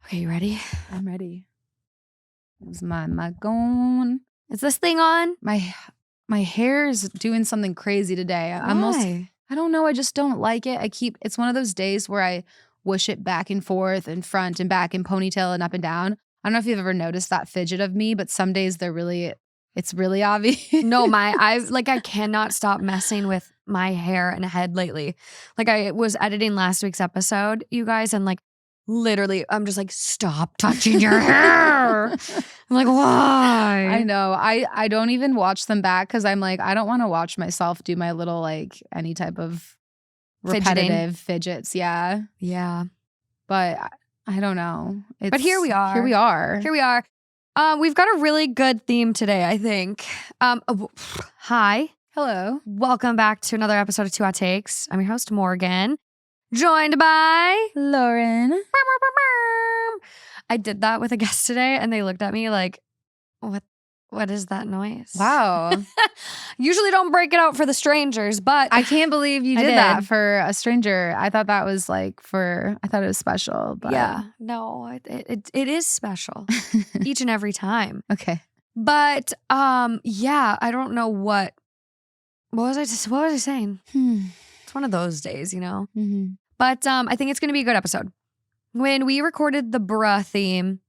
Okay, you ready? I'm ready. Is my mic on? Is this thing on? My hair is doing something crazy today. Why? I don't know. I just don't like it. It's one of those days where I whoosh it back and forth and front and back and ponytail and up and down. I don't know if you've ever noticed that fidget of me, but some days it's really obvious. No, I cannot stop messing with my hair and head lately. Like I was editing last week's episode, you guys, and like literally I'm just like, stop touching your hair. I'm like, why? I know. I don't even watch them back because I'm like, I don't want to watch myself do my little like any type of repetitive fidgets. Yeah. Yeah. But I don't know. But here we are. Here we are. Here we are. We've got a really good theme today, I think. Hi. Hello. Welcome back to another episode of Two Hot Takes. I'm your host, Morgan, joined by Lauren. I did that with a guest today, and they looked at me like, what is that noise? Wow. Usually don't break it out for the strangers, but I can't believe you did that for a stranger. I thought that was I thought it was special. But yeah, no, it is special each and every time. Okay. But yeah, I don't know what was I saying? It's one of those days, you know? Mm-hmm. But I think it's going to be a good episode. When we recorded the bruh theme,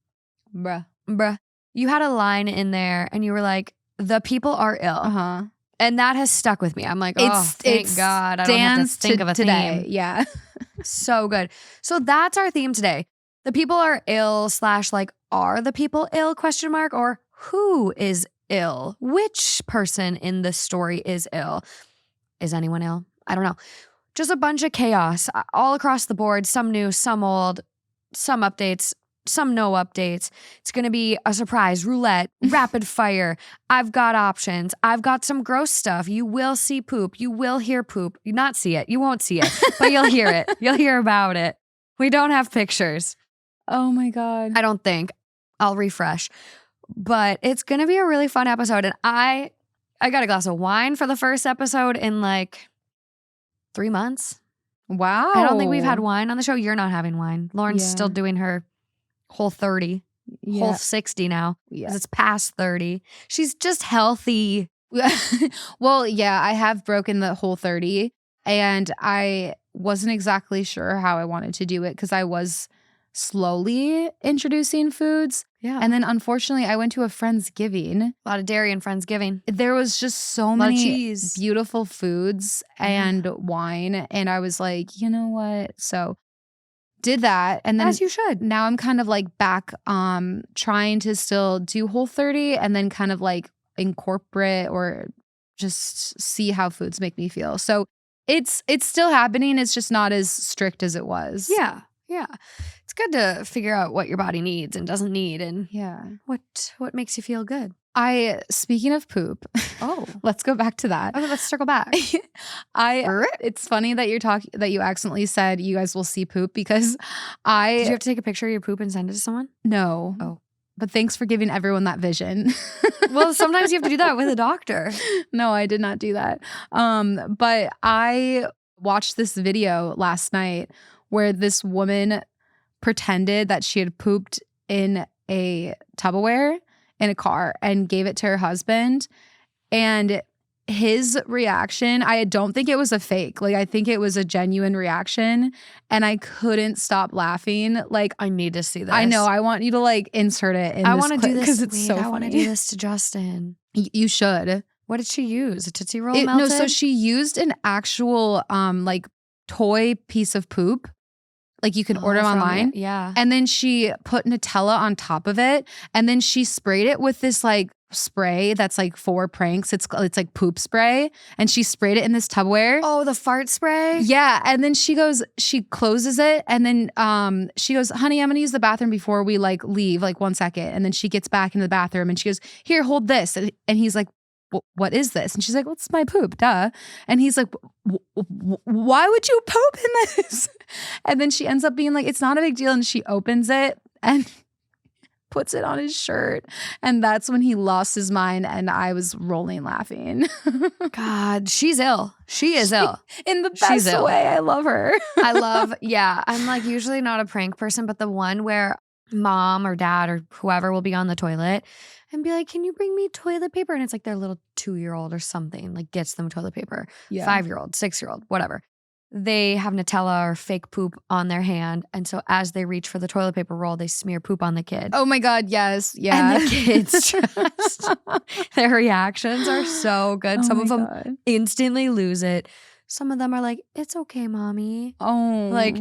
bruh, you had a line in there and you were like, the people are ill. Uh-huh. And that has stuck with me. I'm like, thank God I don't have to think of a today. theme. Yeah. So good. So that's our theme today. The people are ill / are the people ill ? Or who is ill? Which person in this story is ill? Is anyone ill? I don't know. Just a bunch of chaos all across the board. Some new, some old, some updates, some no updates. It's going to be a surprise roulette, rapid fire. I've got options. I've got some gross stuff. You will see poop. You will hear poop. You not see it. You won't see it, but you'll hear it. You'll hear about it. We don't have pictures. Oh my God. I don't think. I'll refresh. But it's going to be a really fun episode. And I got a glass of wine for the first episode in 3 months. Wow. I don't think we've had wine on the show. You're not having wine. Lauren's Yeah. still doing her whole 30, whole 60 now. Yeah. Because it's past 30. She's just healthy. Well, yeah, I have broken the whole 30 and I wasn't exactly sure how I wanted to do it because I was slowly introducing foods. Yeah. And then unfortunately I went to a Friendsgiving. A lot of dairy and Friendsgiving. There was just so many beautiful foods and wine. And I was like, you know what? So did that. And then as you should. Now I'm kind of back trying to still do Whole30 and then kind of incorporate or just see how foods make me feel. So it's still happening. It's just not as strict as it was. Yeah. Yeah. It's good to figure out what your body needs and doesn't need and what makes you feel good. Speaking of poop. Oh. Let's go back to that. Okay, let's circle back. It's funny that that you accidentally said you guys will see poop because Did you have to take a picture of your poop and send it to someone? No. Oh. But thanks for giving everyone that vision. Well, sometimes you have to do that with a doctor. No, I did not do that. But I watched this video last night where this woman pretended that she had pooped in a Tupperware in a car and gave it to her husband. And his reaction, I don't think it was a fake. I think it was a genuine reaction. And I couldn't stop laughing. I need to see this. I know. I want you to insert it in I this want to clip do this because it's so funny. I want to do this to Justin. You should. What did she use? A Tootsie Roll melted? No, so she used an actual toy piece of poop. You can order them online. Yeah. And then she put Nutella on top of it. And then she sprayed it with this spray that's for pranks. It's poop spray. And she sprayed it in this Tupperware. Oh, the fart spray? Yeah. And then she closes it. And then she goes, honey, I'm going to use the bathroom before we leave 1 second. And then she gets back into the bathroom and she goes, here, hold this. And he's like, what is this? And she's like, well, it's my poop, duh. And he's like, why would you poop in this? And then she ends up being like, it's not a big deal. And she opens it and puts it on his shirt. And that's when he lost his mind. And I was rolling laughing. God, she's ill. She is ill. In the best way. I love her. I'm usually not a prank person, but the one where mom or dad or whoever will be on the toilet and be like, can you bring me toilet paper? And it's like their little 2-year-old or something like gets them toilet paper. Yeah. 5-year-old, 6-year-old, whatever. They have Nutella or fake poop on their hand. And so as they reach for the toilet paper roll, they smear poop on the kid. Oh my God, yes. Yeah. And the kids just, their reactions are so good. Some of them instantly lose it. Some of them are like, it's okay, mommy. Oh. Like,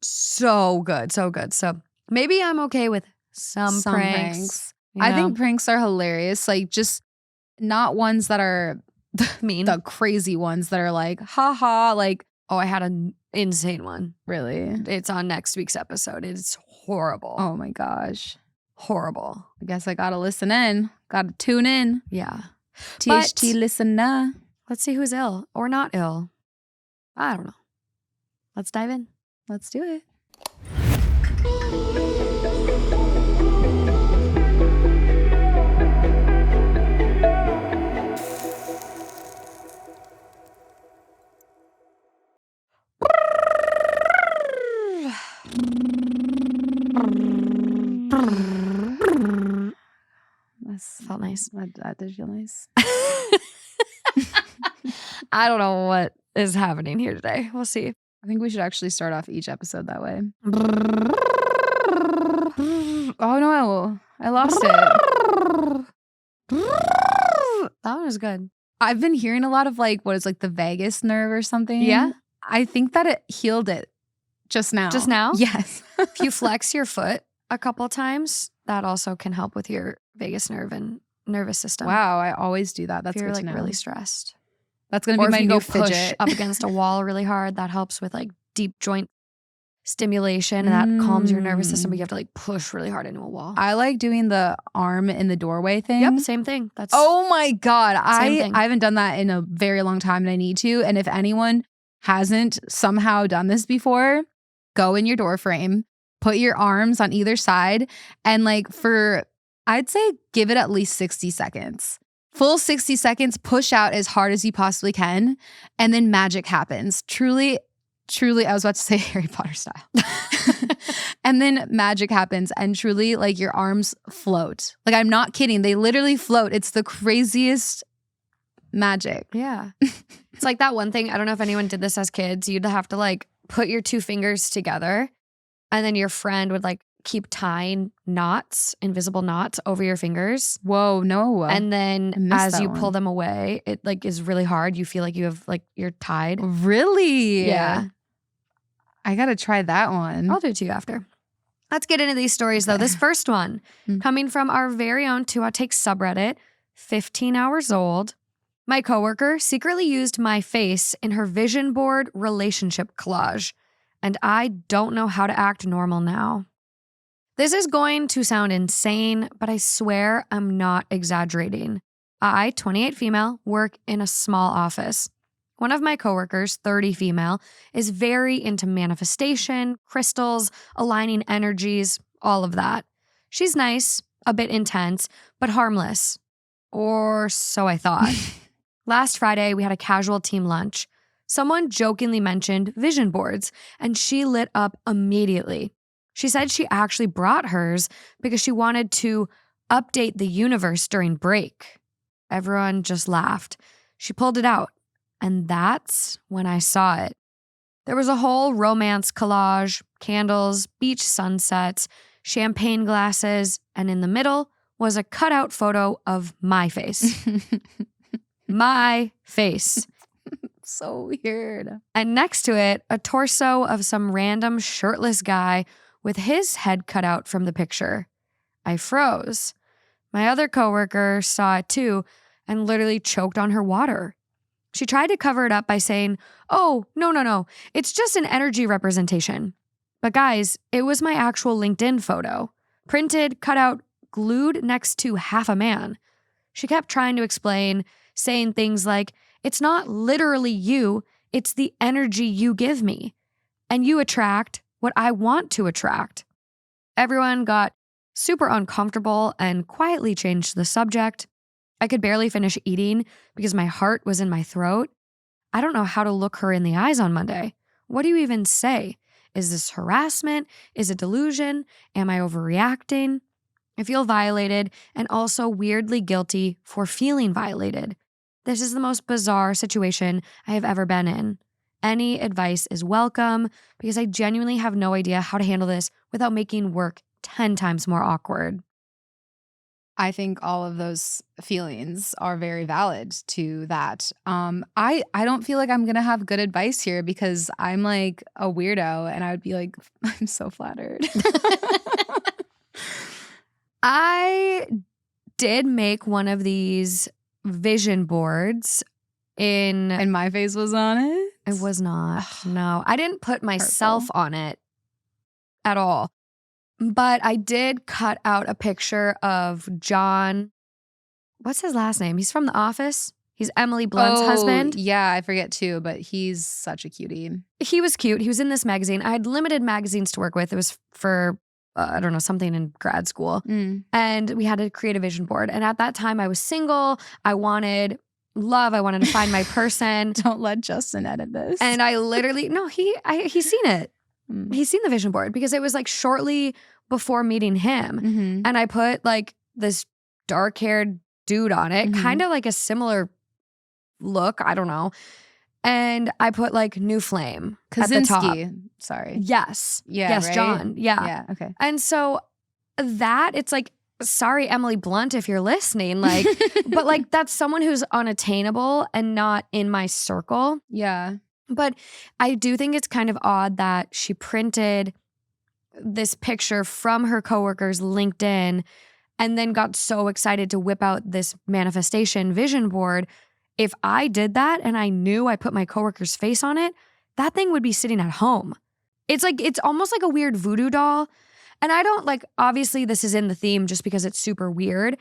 so good, so good. So maybe I'm okay with some pranks. I think pranks are hilarious. Like, just not ones that are mean. The crazy ones that are like, haha, like, oh, I had an insane one. Really? It's on next week's episode. It's horrible. Oh my gosh. Horrible. I guess I gotta listen in. Gotta tune in. Yeah. THT listener. Let's see who's ill or not ill. I don't know. Let's dive in. Let's do it. That felt nice. That did feel nice. I don't know what is happening here today. We'll see. I think we should actually start off each episode that way. Oh no, I lost it. That one was good. I've been hearing a lot of like, what is like the vagus nerve or something? Yeah. I think that it healed it just now. Just now? Yes. If you flex your foot a couple times, that also can help with your vagus nerve and nervous system. Wow, I always do that. That's if you're good like to know. really stressed. That's gonna be my new fidget. Push up against a wall really hard. That helps with like deep joint stimulation, and that calms your nervous system. But you have to like push really hard into a wall. I like doing the arm in the doorway thing. Yep, same thing. That's oh my God. thing. I haven't done that in a very long time and I need to. And if anyone hasn't somehow done this before, go in your door frame, put your arms on either side, and like I'd say give it at least 60 seconds. Full 60 seconds, push out as hard as you possibly can, and then magic happens. Truly, I was about to say Harry Potter style. And then magic happens, and truly, like your arms float. Like, I'm not kidding. They literally float. It's the craziest magic. Yeah. It's like that one thing. I don't know if anyone did this as kids. You'd have to like put your 2 fingers together, and then your friend would like keep tying knots, invisible knots over your fingers. Whoa, no. And then as you pull them away, it like is really hard. You feel like you have like you're tied. Really? Yeah. I gotta try that one. I'll do it to you after. Let's get into these stories though. This first one coming from our very own 2 Hot Takes subreddit, 15 hours old. My coworker secretly used my face in her vision board relationship collage, and I don't know how to act normal now. This is going to sound insane, but I swear I'm not exaggerating. I, 28 female, work in a small office. One of my coworkers, 30 female, is very into manifestation, crystals, aligning energies, all of that. She's nice, a bit intense, but harmless. Or so I thought. Last Friday, we had a casual team lunch. Someone jokingly mentioned vision boards, and she lit up immediately. She said she actually brought hers because she wanted to update the universe during break. Everyone just laughed. She pulled it out, and that's when I saw it. There was a whole romance collage, candles, beach sunsets, champagne glasses, and in the middle was a cutout photo of my face. My face. So weird. And next to it, a torso of some random shirtless guy with his head cut out from the picture. I froze. My other coworker saw it too and literally choked on her water. She tried to cover it up by saying, "Oh, no. It's just an energy representation." But guys, it was my actual LinkedIn photo. Printed, cut out, glued next to half a man. She kept trying to explain, saying things like, "It's not literally you, it's the energy you give me. And you attract what I want to attract." Everyone got super uncomfortable and quietly changed the subject. I could barely finish eating because my heart was in my throat. I don't know how to look her in the eyes on Monday. What do you even say? Is this harassment? Is it delusion? Am I overreacting? I feel violated and also weirdly guilty for feeling violated. This is the most bizarre situation I have ever been in. Any advice is welcome because I genuinely have no idea how to handle this without making work 10 times more awkward. I think all of those feelings are very valid to that. I don't feel like I'm gonna have good advice here because I'm like a weirdo and I would be like, I'm so flattered. I did make one of these vision boards And my face was on it. It was not. No, I didn't put myself on it at all. But I did cut out a picture of John. What's his last name? He's from The Office. He's Emily Blunt's husband. Yeah, I forget too, but he's such a cutie. He was cute. He was in this magazine. I had limited magazines to work with. It was for, I don't know, something in grad school. And we had to create a vision board. And at that time, I was single. I wanted love. I wanted to find my person. Don't let Justin edit this. And I literally, no, he's seen it. He's seen the vision board because it was like shortly before meeting him. And I put like this dark-haired dude on it, kind of like a similar look. I don't know. And I put like New Flame at the top. Sorry. Yes. Yeah. Yes, right? John. Yeah. Yeah. Okay. And so that, it's like, sorry, Emily Blunt, if you're listening, like, but like that's someone who's unattainable and not in my circle. Yeah. But I do think it's kind of odd that she printed this picture from her coworker's LinkedIn and then got so excited to whip out this manifestation vision board. If I did that and I knew I put my coworker's face on it, that thing would be sitting at home. It's like, it's almost like a weird voodoo doll. And I don't like, obviously this is in the theme just because it's super weird.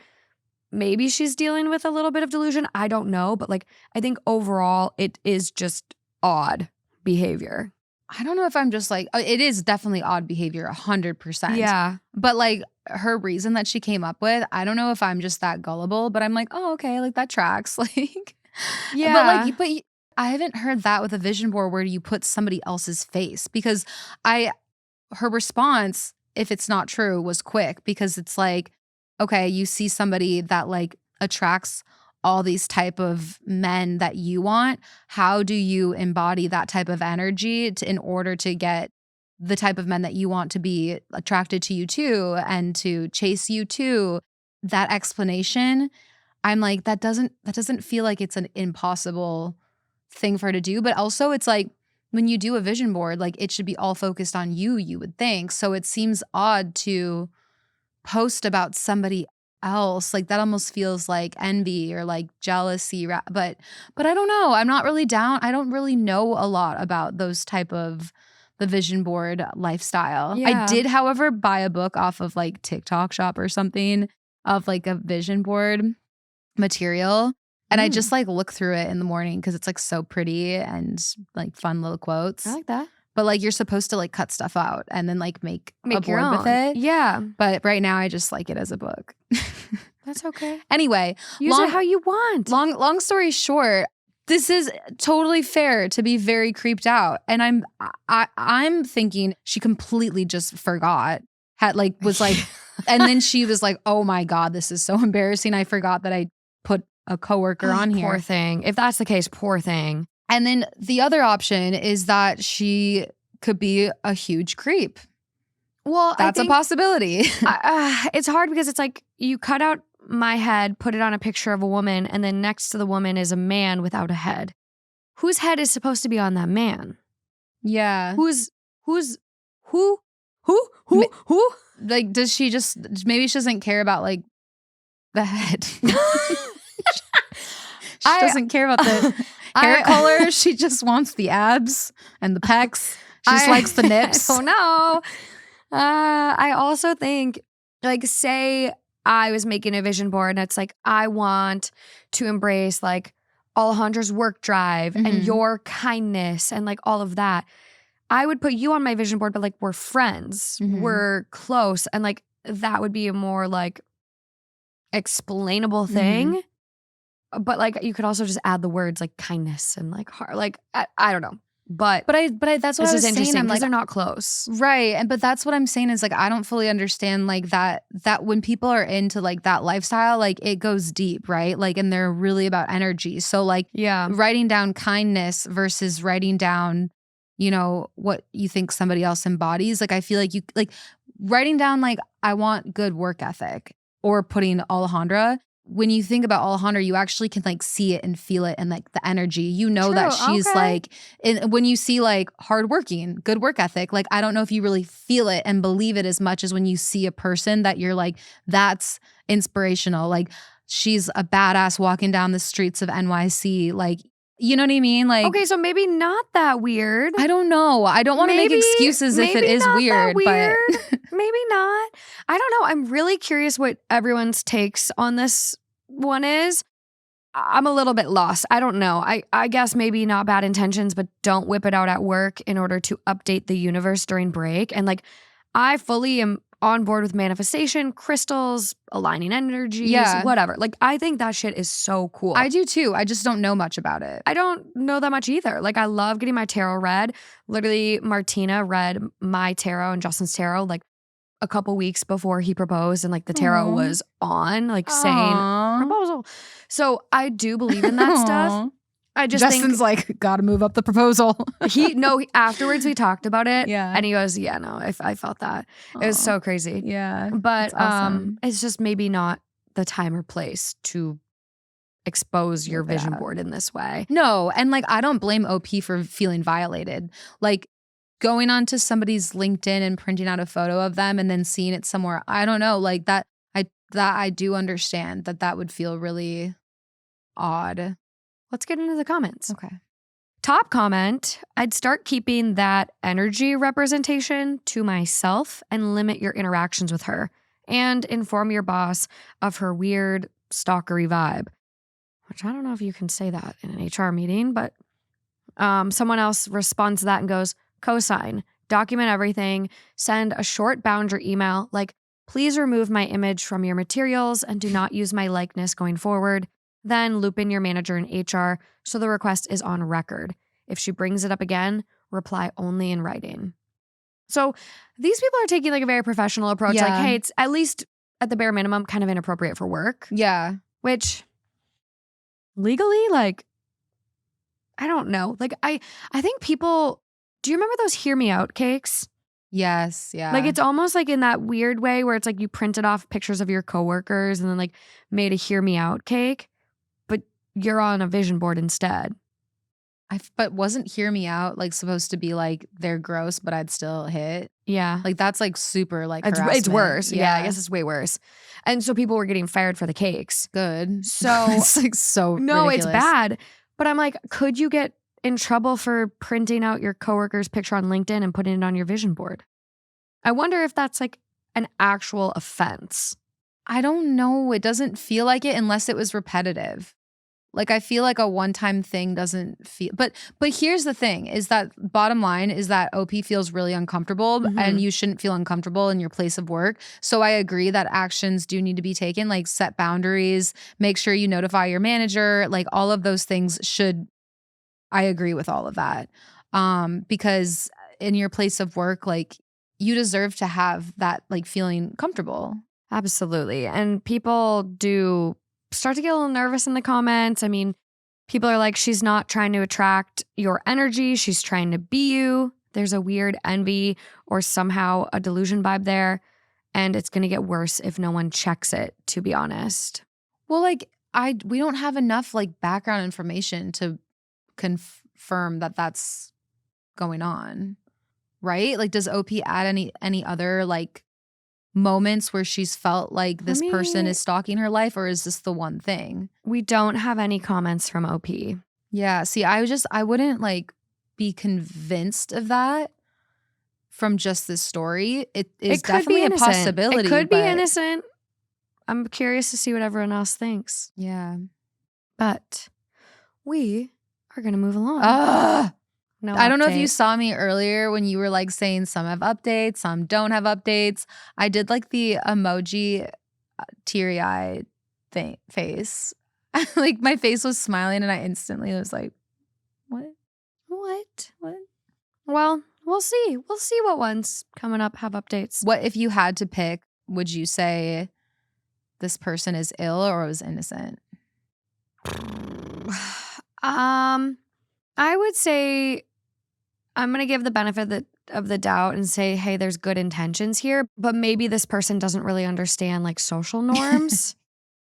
Maybe she's dealing with a little bit of delusion. I don't know. But like, I think overall it is just odd behavior. I don't know if I'm just like, it is definitely odd behavior, 100%. Yeah. But like her reason that she came up with, I don't know if I'm just that gullible, but I'm like, oh, okay, like that tracks. Like, yeah. But I haven't heard that with a vision board where you put somebody else's face because her response, if it's not true, was quick because it's like, okay, you see somebody that like attracts all these type of men that you want. How do you embody that type of energy in order to get the type of men that you want to be attracted to you too and to chase you too? That explanation, I'm like, that doesn't feel like it's an impossible thing for her to do. But also it's like when you do a vision board, like it should be all focused on you would think. So it seems odd to post about somebody else. Like that almost feels like envy or like jealousy. But I don't know. I'm not really down. I don't really know a lot about those type of the vision board lifestyle. Yeah. I did, however, buy a book off of like TikTok Shop or something of like a vision board material. And I just like look through it in the morning because it's like so pretty and like fun little quotes. I like that. But like you're supposed to like cut stuff out and then like make a your board own. with it. Yeah. But right now I just like it as a book. That's okay. Anyway, use it how you want. Long story short, this is totally fair to be very creeped out. And I'm thinking she completely just forgot. Was like and then she was like, "Oh my God, this is so embarrassing. I forgot that I put a coworker on here." Poor thing. If that's the case, poor thing. And then the other option is that she could be a huge creep. Well, that's a possibility. It's hard because it's like you cut out my head, put it on a picture of a woman, and then next to the woman is a man without a head. Whose head is supposed to be on that man? Yeah. Who? Like, does she just, maybe she doesn't care about like the head. She doesn't care about the hair color. She just wants the abs and the pecs. She just likes the nips. Oh no. I also think, like, say I was making a vision board and it's like, I want to embrace like Alejandra's work drive and your kindness and like all of that. I would put you on my vision board, but like we're friends, we're close. And like that would be a more like explainable thing. But like you could also just add the words like kindness and like heart. Like, I don't know. But But that's what this I is was saying. interesting I'm because like, they're not close. right. But that's what I'm saying is like, I don't fully understand like that when people are into like that lifestyle, like it goes deep, right? Like, and they're really about energy. So like Yeah. writing down kindness versus writing down, you know, what you think somebody else embodies. Like, I feel like you like writing down, like, I want good work ethic, or putting Alejandra. When you think about Alejandra, you actually can like see it and feel it, and like the energy, you know, that True, she's okay. like, when you see like hardworking, good work ethic, like I don't know if you really feel it and believe it as much as when you see a person that you're like, that's inspirational. Like she's a badass walking down the streets of NYC. Like, you know what I mean? Like, Okay, so maybe not that weird. I don't know. I don't want to make excuses if it maybe is not that weird, but maybe not. I don't know. I'm really curious what everyone's takes on this one is. I'm a little bit lost. I don't know. I guess maybe not bad intentions, but don't whip it out at work in order to update the universe during break. And like, I fully am on board with manifestation, crystals, aligning energies, Yeah. whatever. Like, I think that shit is so cool. I do too. I just don't know much about it. I don't know that much either. Like, I love getting my tarot read. Literally, Martina read my tarot and Justin's tarot like a couple weeks before he proposed, and like the tarot Aw. was on, like saying Aw. proposal. So I do believe in that stuff. Aw. I just Justin's like, gotta move up the proposal. afterwards we talked about it. Yeah. And he goes, yeah, no, I felt that. It was Aw. so crazy. Yeah. But That's awesome. it's just maybe not the time or place to expose your Whip it vision out. board in this way. No, and like I don't blame OP for feeling violated. Like going onto somebody's LinkedIn and printing out a photo of them and then seeing it somewhere. I don't know, like that I do understand that would feel really odd. Let's get into the comments. Okay. Top comment, I'd start keeping that energy representation to myself and limit your interactions with her, and inform your boss of her weird stalkery vibe. Which I don't know if you can say that in an HR meeting, but someone else responds to that and goes, cosign, document everything, send a short boundary email like, please remove my image from your materials and do not use my likeness going forward. Then loop in your manager and HR so the request is on record. If she brings it up again, reply only in writing. So these people are taking like a very professional approach. Yeah. Like, hey, it's at least at the bare minimum kind of inappropriate for work. Yeah. Which legally, like, I don't know. Like, I think people, do you remember those hear me out cakes? Yes. Yeah. Like, it's almost like in that weird way where it's like you printed off pictures of your coworkers and then like made a hear me out cake, but you're on a vision board instead. But wasn't hear me out like supposed to be like they're gross, but I'd still hit? Yeah. Like that's like super like It's harassment. worse. Yeah, I guess it's way worse. And so people were getting fired for the cakes. Good. So it's like so no, ridiculous. it's bad. But I'm like, could you get in trouble for printing out your coworker's picture on LinkedIn and putting it on your vision board? I wonder if that's like an actual offense. I don't know. It doesn't feel like it unless it was repetitive. Like I feel like a one-time thing doesn't feel, but here's the thing is that bottom line is that OP feels really uncomfortable and you shouldn't feel uncomfortable in your place of work. So I agree that actions do need to be taken, like set boundaries, make sure you notify your manager, like all of those things I agree with all of that. Because in your place of work, like you deserve to have that like feeling comfortable. Absolutely. And people do start to get a little nervous in the comments. I mean, people are like, she's not trying to attract your energy. She's trying to be you. There's a weird envy or somehow a delusion vibe there. And it's going to get worse if no one checks it, to be honest. Well, like we don't have enough like background information to confirm that that's going on. Right? Like does OP add any other like moments where she's felt like this person is stalking her life, or is this the one thing? We don't have any comments from OP. Yeah. See, I wouldn't like be convinced of that from just this story. It is definitely a possibility. It could be innocent. I'm curious to see what everyone else thinks. Yeah. But we are going to move along. No I don't know if update. you saw me earlier when you were like saying some have updates, some don't have updates. I did like the emoji teary-eyed face. Like my face was smiling and I instantly was like, what? Well, we'll see. We'll see what ones coming up have updates. What if you had to pick, would you say this person is ill or was innocent? I would say I'm going to give the benefit of the doubt and say, hey, there's good intentions here, but maybe this person doesn't really understand like social norms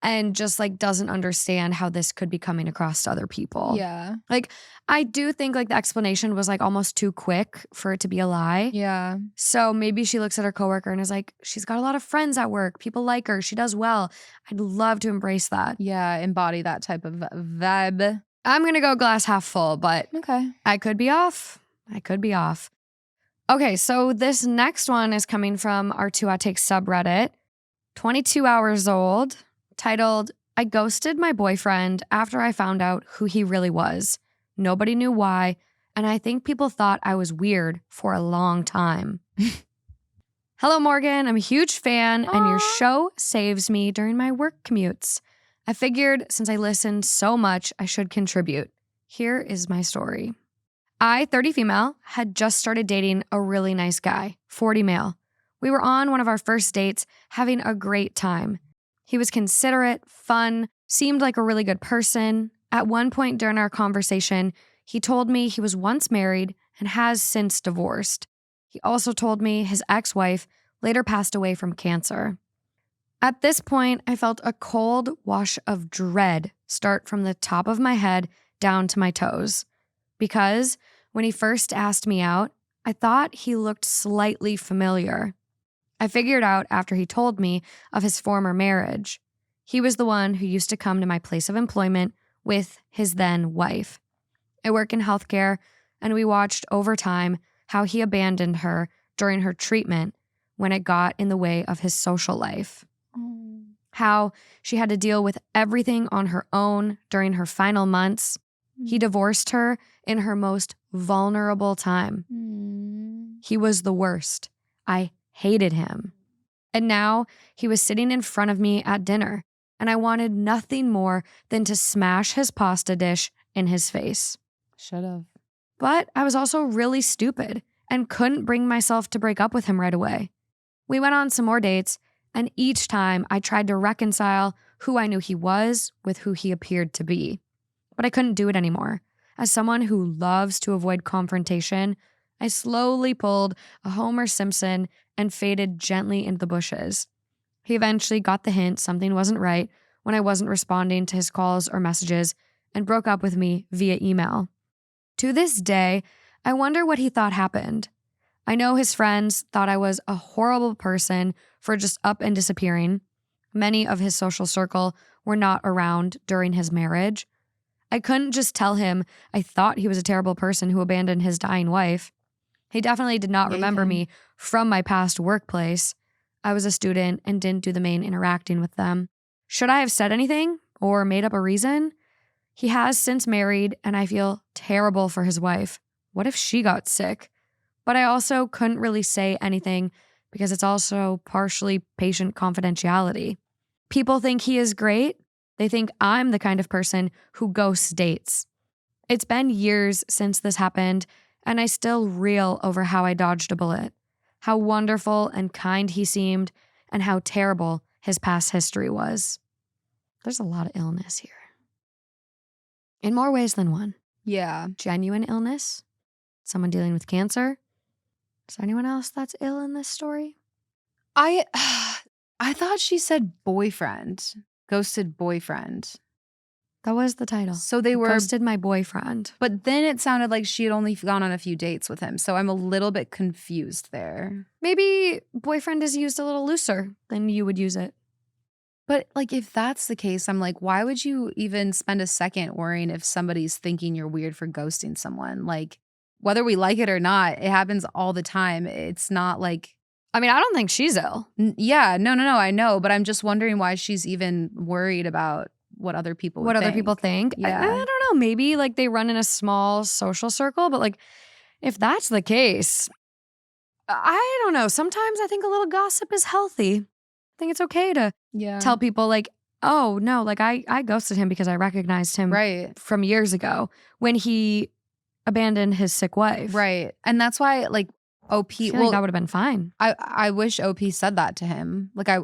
and just like doesn't understand how this could be coming across to other people. Yeah. Like, I do think like the explanation was like almost too quick for it to be a lie. Yeah. So maybe she looks at her coworker and is like, she's got a lot of friends at work. People like her. She does well. I'd love to embrace that. Yeah. Embody that type of vibe. I'm going to go glass half full, but Okay. I could be off. I could be off. Okay, so this next one is coming from our Two Hot Takes subreddit, 22 hours old, titled, I ghosted my boyfriend after I found out who he really was. Nobody knew why, and I think people thought I was weird for a long time. Hello, Morgan. I'm a huge fan, and your show saves me during my work commutes. I figured since I listened so much, I should contribute. Here is my story. I, 30 female, had just started dating a really nice guy, 40 male. We were on one of our first dates, having a great time. He was considerate, fun, seemed like a really good person. At one point during our conversation, he told me he was once married and has since divorced. He also told me his ex-wife later passed away from cancer. At this point, I felt a cold wash of dread start from the top of my head down to my toes. Because when he first asked me out, I thought he looked slightly familiar. I figured out after he told me of his former marriage. He was the one who used to come to my place of employment with his then wife. I work in healthcare, and we watched over time how he abandoned her during her treatment when it got in the way of his social life. How she had to deal with everything on her own during her final months. He divorced her in her most vulnerable time. He was the worst. I hated him. And now he was sitting in front of me at dinner, and I wanted nothing more than to smash his pasta dish in his face. Should have. But I was also really stupid and couldn't bring myself to break up with him right away. We went on some more dates, and each time I tried to reconcile who I knew he was with who he appeared to be. But I couldn't do it anymore. As someone who loves to avoid confrontation, I slowly pulled a Homer Simpson and faded gently into the bushes. He eventually got the hint something wasn't right when I wasn't responding to his calls or messages and broke up with me via email. To this day, I wonder what he thought happened. I know his friends thought I was a horrible person for just up and disappearing. Many of his social circle were not around during his marriage. I couldn't just tell him I thought he was a terrible person who abandoned his dying wife. He definitely did not remember me from my past workplace. I was a student and didn't do the main interacting with them. Should I have said anything or made up a reason? He has since married, and I feel terrible for his wife. What if she got sick? But I also couldn't really say anything because it's also partially patient confidentiality. People think he is great. They think I'm the kind of person who ghosts dates. It's been years since this happened, and I still reel over how I dodged a bullet, how wonderful and kind he seemed, and how terrible his past history was. There's a lot of illness here. In more ways than one. Yeah. Genuine illness, someone dealing with cancer. Is there anyone else that's ill in this story? I thought she said boyfriend. Ghosted boyfriend. That was the title. So they were Ghosted my boyfriend. But then it sounded like she had only gone on a few dates with him. So I'm a little bit confused there. Maybe boyfriend is used a little looser than you would use it. But like, if that's the case, I'm like, why would you even spend a second worrying if somebody's thinking you're weird for ghosting someone? Like, whether we like it or not, it happens all the time. It's not like, I mean, I don't think she's ill. Yeah, no, I know. But I'm just wondering why she's even worried about what other people What other people think. Yeah. I don't know. Maybe like they run in a small social circle, but like if that's the case, I don't know. Sometimes I think a little gossip is healthy. I think it's okay to tell people like, oh no, like I ghosted him because I recognized him right from years ago when he abandoned his sick wife. Right. And that's why like OP, I feel like that would have been fine. I wish OP said that to him. Like I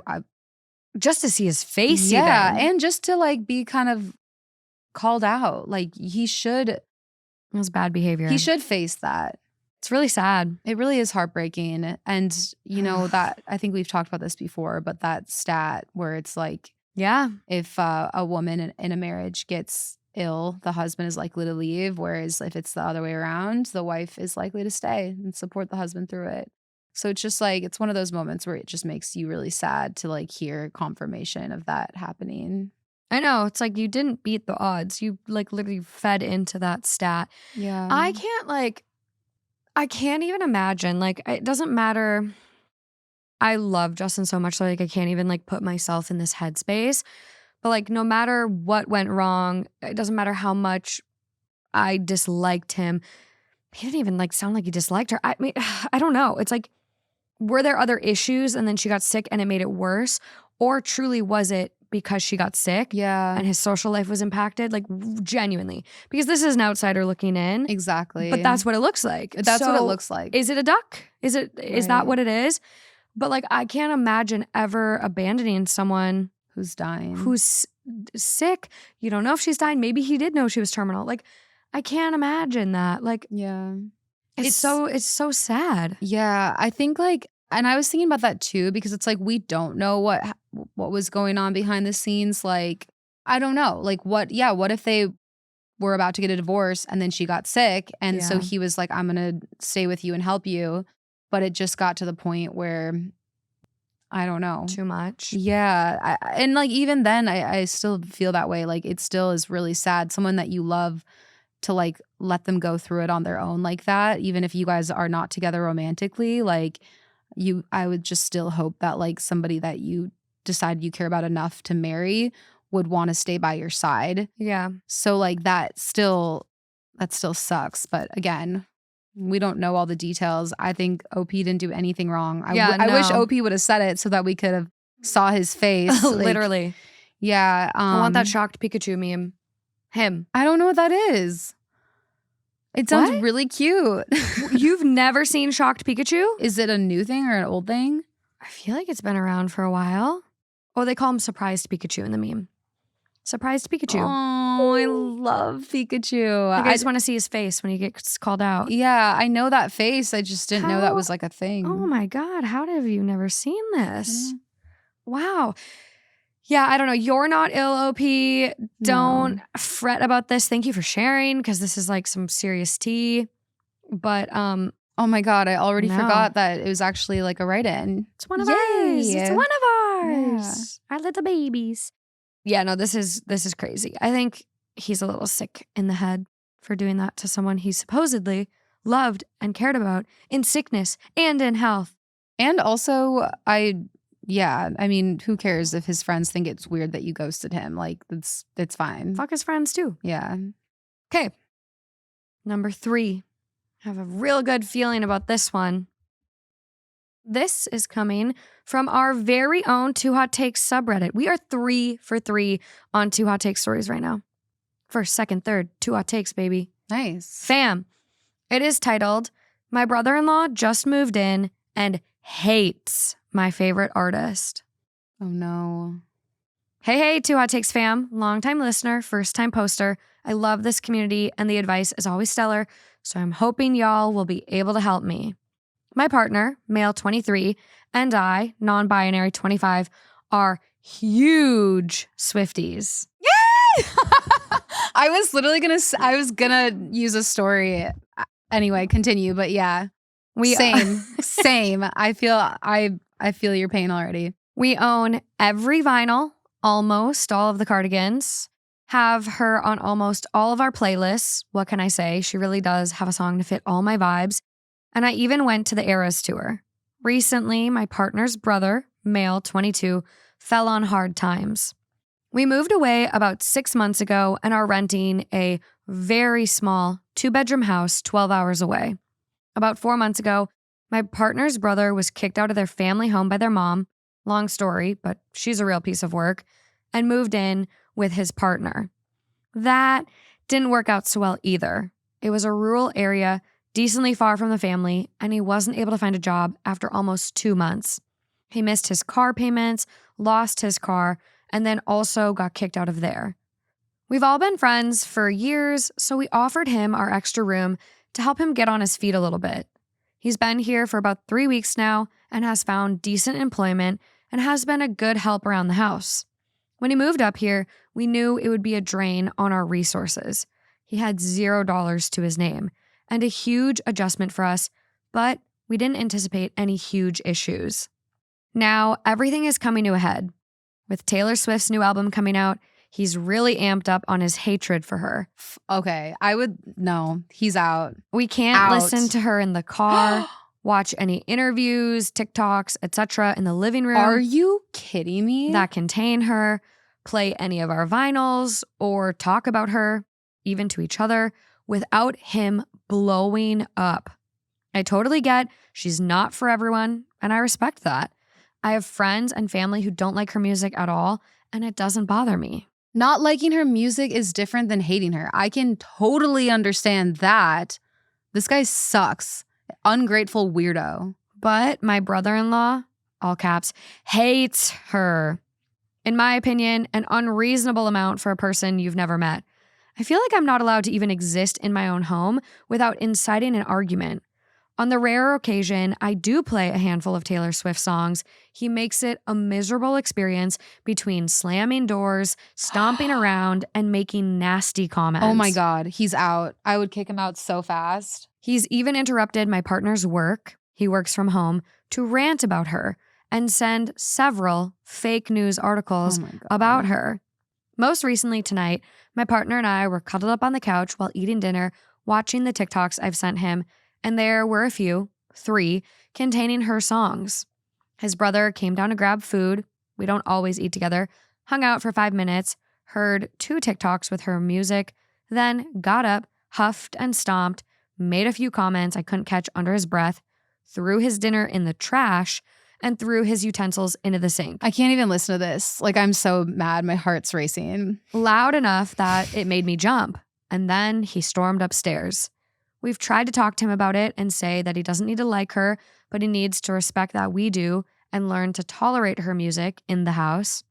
Just to see his face yeah, even. and just to like be kind of called out. Like It was bad behavior. he should face that. It's really sad. It really is heartbreaking. And you know that I think we've talked about this before, but that stat where it's like, Yeah. if a woman in a marriage gets ill, the husband is likely to leave. Whereas if it's the other way around, the wife is likely to stay and support the husband through it. So it's just like, it's one of those moments where it just makes you really sad to like hear confirmation of that happening. I know. It's like you didn't beat the odds. You like literally fed into that stat. Yeah. I can't even imagine. Like, it doesn't matter. I love Justin so much. So like, I can't even like put myself in this headspace. But like, no matter what went wrong, it doesn't matter how much I disliked him. He didn't even like sound like he disliked her. I mean, I don't know. It's like, were there other issues and then she got sick and it made it worse? Or truly was it because she got sick Yeah. and his social life was impacted? Like, genuinely. Because this is an outsider looking in. Exactly. But that's what it looks like. That's what it So, looks like. Is it a duck? Is that Right. what it is? But like, I can't imagine ever abandoning someone Who's dying. who's sick. You don't know if she's dying. Maybe he did know she was terminal. Like, I can't imagine that. Like, Yeah. it's so sad. Yeah, I think like, and I was thinking about that too, because it's like, we don't know what was going on behind the scenes. Like, I don't know. Like what if they were about to get a divorce and then she got sick. And so Yeah. he was like, I'm going to stay with you and help you. But it just got to the point where, I don't know. Too much. Yeah. And like, even then I still feel that way. Like it still is really sad. Someone that you love, to like let them go through it on their own like that, even if you guys are not together romantically, like I would just still hope that like somebody that you decide you care about enough to marry would want to stay by your side. Yeah. So like that still sucks. But again, we don't know all the details. I think OP didn't do anything wrong. I wish no. OP would have said it so that we could have saw his face. Like, Literally. yeah. I want that shocked Pikachu meme. Him. I don't know what that is. It sounds What? really cute. You've never seen shocked Pikachu? Is it a new thing or an old thing? I feel like it's been around for a while. Oh, they call him surprised Pikachu in the meme. Surprised Pikachu. Oh, I love Pikachu. Like, I just want to see his face when he gets called out. Yeah, I know that face. I just didn't know that was like a thing. Oh my God. How have you never seen this? Yeah. Wow. Yeah, I don't know. You're not ill, OP. Don't fret about this. Thank you for sharing, because this is like some serious tea. But oh my God, I already No. forgot that it was actually like a write-in. it's one of Yay. ours. It's one of ours. Our little babies. Yeah, no, this is crazy. I think he's a little sick in the head for doing that to someone he supposedly loved and cared about in sickness and in health. And also, I mean, who cares if his friends think it's weird that you ghosted him? Like, it's fine. Fuck his friends too. Yeah. Okay. Number 3. I have a real good feeling about this one. This is coming from our very own 2 Hot Takes subreddit. We are 3 for 3 on 2 Hot Takes stories right now. First, second, third, 2 Hot Takes, baby. Nice. Fam. It is titled, My Brother-in-Law Just Moved In and Hates My Favorite Artist. Oh no. Hey, 2 Hot Takes fam. Longtime listener, first-time poster. I love this community and the advice is always stellar, so I'm hoping y'all will be able to help me. My partner, male 23, and I, non-binary 25, are huge Swifties. Yay! I was literally gonna use a story. Anyway, continue, but yeah. Same. I feel your pain already. We own every vinyl, almost all of the cardigans, have her on almost all of our playlists. What can I say? She really does have a song to fit all my vibes. And I even went to the Eras tour. Recently, my partner's brother, male 22, fell on hard times. We moved away about 6 months ago and are renting a very small 2-bedroom house 12 hours away. About 4 months ago, my partner's brother was kicked out of their family home by their mom, long story, but she's a real piece of work, and moved in with his partner. That didn't work out so well either. It was a rural area, decently far from the family, and he wasn't able to find a job after almost 2 months. He missed his car payments, lost his car, and then also got kicked out of there. We've all been friends for years, so we offered him our extra room to help him get on his feet a little bit. He's been here for about 3 weeks now and has found decent employment and has been a good help around the house. When he moved up here, we knew it would be a drain on our resources. He had $0 to his name and a huge adjustment for us, but we didn't anticipate any huge issues. Now, everything is coming to a head. With Taylor Swift's new album coming out, he's really amped up on his hatred for her. Okay, no, he's out. We can't listen to her in the car, watch any interviews, TikToks, etc. in the living room. Are you kidding me? That contain her, play any of our vinyls, or talk about her, even to each other, without him blowing up. I totally get she's not for everyone, and I respect that. I have friends and family who don't like her music at all, and it doesn't bother me. Not liking her music is different than hating her. I can totally understand that. This guy sucks. Ungrateful weirdo. But my brother-in-law, all caps, hates her. In my opinion, an unreasonable amount for a person you've never met. I feel like I'm not allowed to even exist in my own home without inciting an argument. On the rare occasion I do play a handful of Taylor Swift songs, he makes it a miserable experience between slamming doors, stomping around, and making nasty comments. Oh my God, he's out. I would kick him out so fast. He's even interrupted my partner's work, he works from home, to rant about her and send several fake news articles about her. Most recently tonight, my partner and I were cuddled up on the couch while eating dinner, watching the TikToks I've sent him, and there were a few, 3, containing her songs. His brother came down to grab food. We don't always eat together. Hung out for 5 minutes, heard 2 TikToks with her music, then got up, huffed and stomped, made a few comments I couldn't catch under his breath, threw his dinner in the trash, and threw his utensils into the sink. I can't even listen to this. Like, I'm so mad. My heart's racing. Loud enough that it made me jump. And then he stormed upstairs. We've tried to talk to him about it and say that he doesn't need to like her, but he needs to respect that we do and learn to tolerate her music in the house.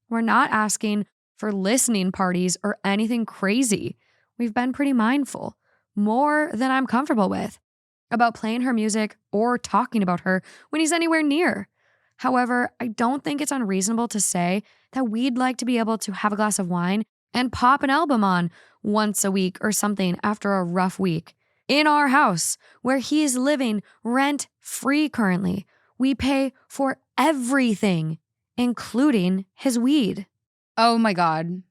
We're not asking for listening parties or anything crazy. We've been pretty mindful, more than I'm comfortable with, about playing her music or talking about her when he's anywhere near. However, I don't think it's unreasonable to say that we'd like to be able to have a glass of wine and pop an album on once a week or something after a rough week. In our house, where he is living rent-free currently, we pay for everything, including his weed. Oh my God.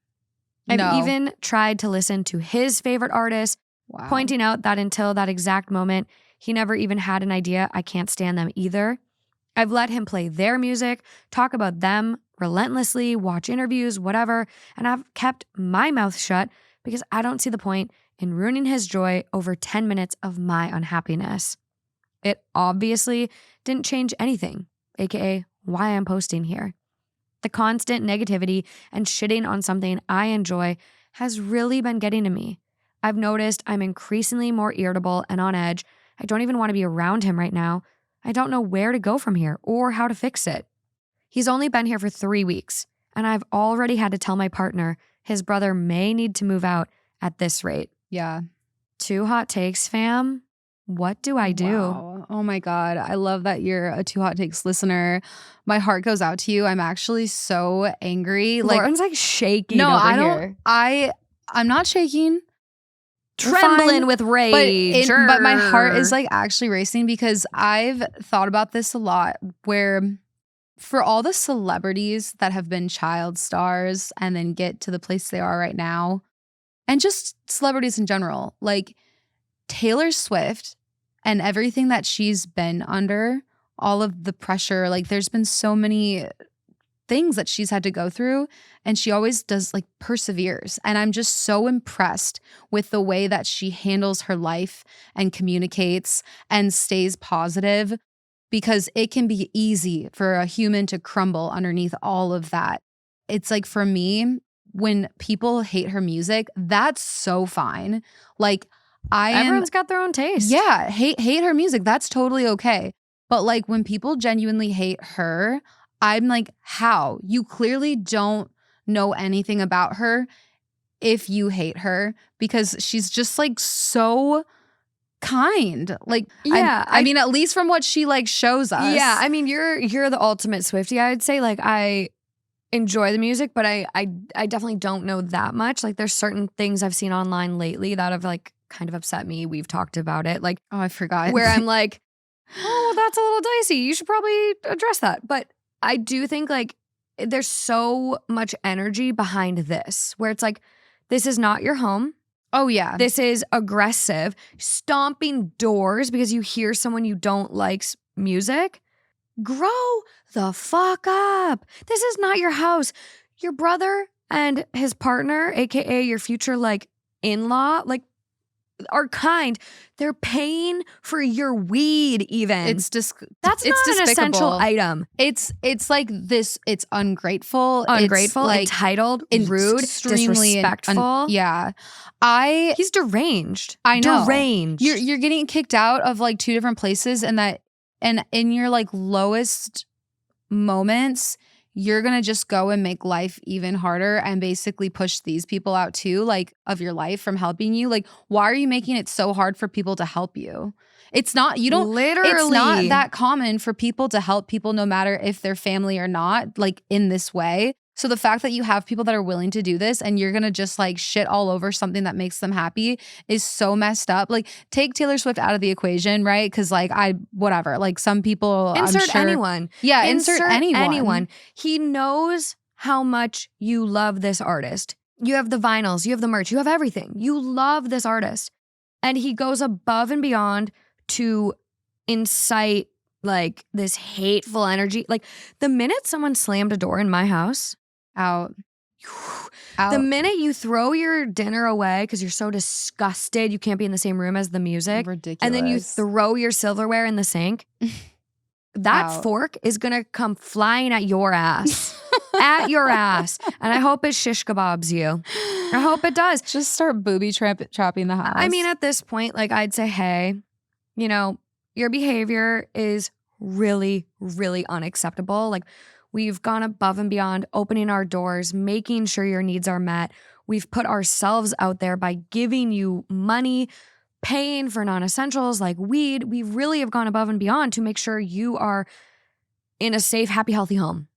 I've even tried to listen to his favorite artist, pointing out that until that exact moment, he never even had an idea I can't stand them either. I've let him play their music, talk about them relentlessly, watch interviews, whatever, and I've kept my mouth shut because I don't see the point in ruining his joy over 10 minutes of my unhappiness. It obviously didn't change anything, aka why I'm posting here. The constant negativity and shitting on something I enjoy has really been getting to me. I've noticed I'm increasingly more irritable and on edge. I don't even want to be around him right now. I don't know where to go from here or how to fix it. He's only been here for 3 weeks, and I've already had to tell my partner his brother may need to move out at this rate. Yeah. 2 hot takes, fam. What do I do? Wow. Oh my God. I love that you're a 2 Hot Takes listener. My heart goes out to you. I'm actually so angry. Lauren's like shaking no, over I don't. here. I'm not shaking. Trembling with rage. But my heart is like actually racing because I've thought about this a lot, where for all the celebrities that have been child stars and then get to the place they are right now, and just celebrities in general, like Taylor Swift and everything that she's been under, all of the pressure, like there's been so many things that she's had to go through, and she always does, like, perseveres. And I'm just so impressed with the way that she handles her life and communicates and stays positive, because it can be easy for a human to crumble underneath all of that. It's like, for me, when people hate her music, that's so fine. Like, Everyone's got their own taste. Yeah, hate her music. That's totally okay. But like when people genuinely hate her, I'm like, how? You clearly don't know anything about her if you hate her, because she's just like so kind. Like, Yeah, I mean, at least from what she like shows us. Yeah, I mean, you're the ultimate Swiftie, I'd say. Like, I enjoy the music, but I definitely don't know that much. Like, there's certain things I've seen online lately that have like kind of upset me. We've talked about it. Like, Oh, I forgot. where I'm like, oh, that's a little dicey. You should probably address that. But I do think like there's so much energy behind this, where it's like, this is not your home. Oh, yeah. This is aggressive, stomping doors because you hear someone you don't like's music. Grow the fuck up. This is not your house. Your brother and his partner, aka your future like in-law, like are kind. They're paying for your weed even. That's That's it's not an essential despicable. item. It's like this. It's ungrateful. Ungrateful, It's like entitled, rude, extremely disrespectful. yeah. He's deranged. I know. Deranged. You're getting kicked out of like 2 different places, and in your like lowest moments, you're gonna just go and make life even harder and basically push these people out too, like of your life from helping you. Like, why are you making it so hard for people to help you? It's not, you don't, Literally. it's not that common for people to help people no matter if they're family or not, like in this way. So the fact that you have people that are willing to do this and you're gonna just like shit all over something that makes them happy is so messed up. Like, take Taylor Swift out of the equation, right? Because like whatever, like some people, Insert I'm sure, anyone. Yeah, insert anyone. He knows how much you love this artist. You have the vinyls, you have the merch, you have everything. You love this artist. And he goes above and beyond to incite like this hateful energy. Like, the minute someone slammed a door in my house, Out. the minute you throw your dinner away because you're so disgusted you can't be in the same room as the music, Ridiculous. and then you throw your silverware in the sink, that Out. fork is gonna come flying at your ass. At your ass. And I hope it shish kebabs you. I hope it does. Just start booby trapping the house. I mean, at this point, like, I'd say, hey, you know, your behavior is really, really unacceptable. Like, we've gone above and beyond opening our doors, making sure your needs are met. We've put ourselves out there by giving you money, paying for non-essentials like weed. We really have gone above and beyond to make sure you are in a safe, happy, healthy home.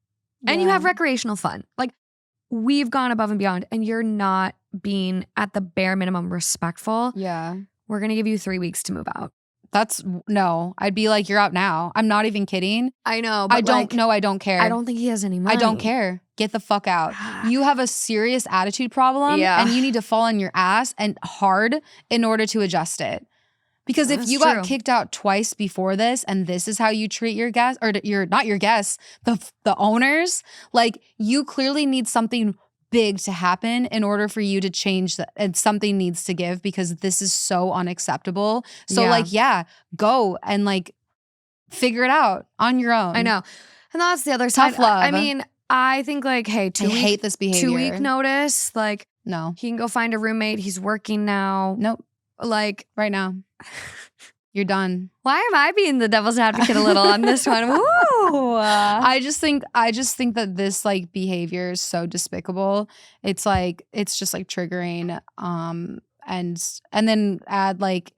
And you have recreational fun. Like, we've gone above and beyond, and you're not being at the bare minimum respectful. Yeah. We're going to give you 3 weeks to move out. No, I'd be like, you're out now. I'm not even kidding. I know, but I don't care. I don't think he has any money. I don't care. Get the fuck out. You have a serious attitude problem, Yeah. and you need to fall on your ass and hard in order to adjust it. Because if That's you true. got kicked out twice before this, and this is how you treat your guests, or not your guests, the owners, like, you clearly need something big to happen in order for you to change that, and something needs to give, because this is so unacceptable. So go and like figure it out on your own. I know. And that's the other side. Tough love. I mean, I think like, hey, I hate this behavior. 2-week notice. Like, No. he can go find a roommate. He's working now. Nope. Like, Right now. You're done. why am I being the devil's advocate a little on this one? Woo! I just think that this like behavior is so despicable. It's like, it's just like triggering. And then add like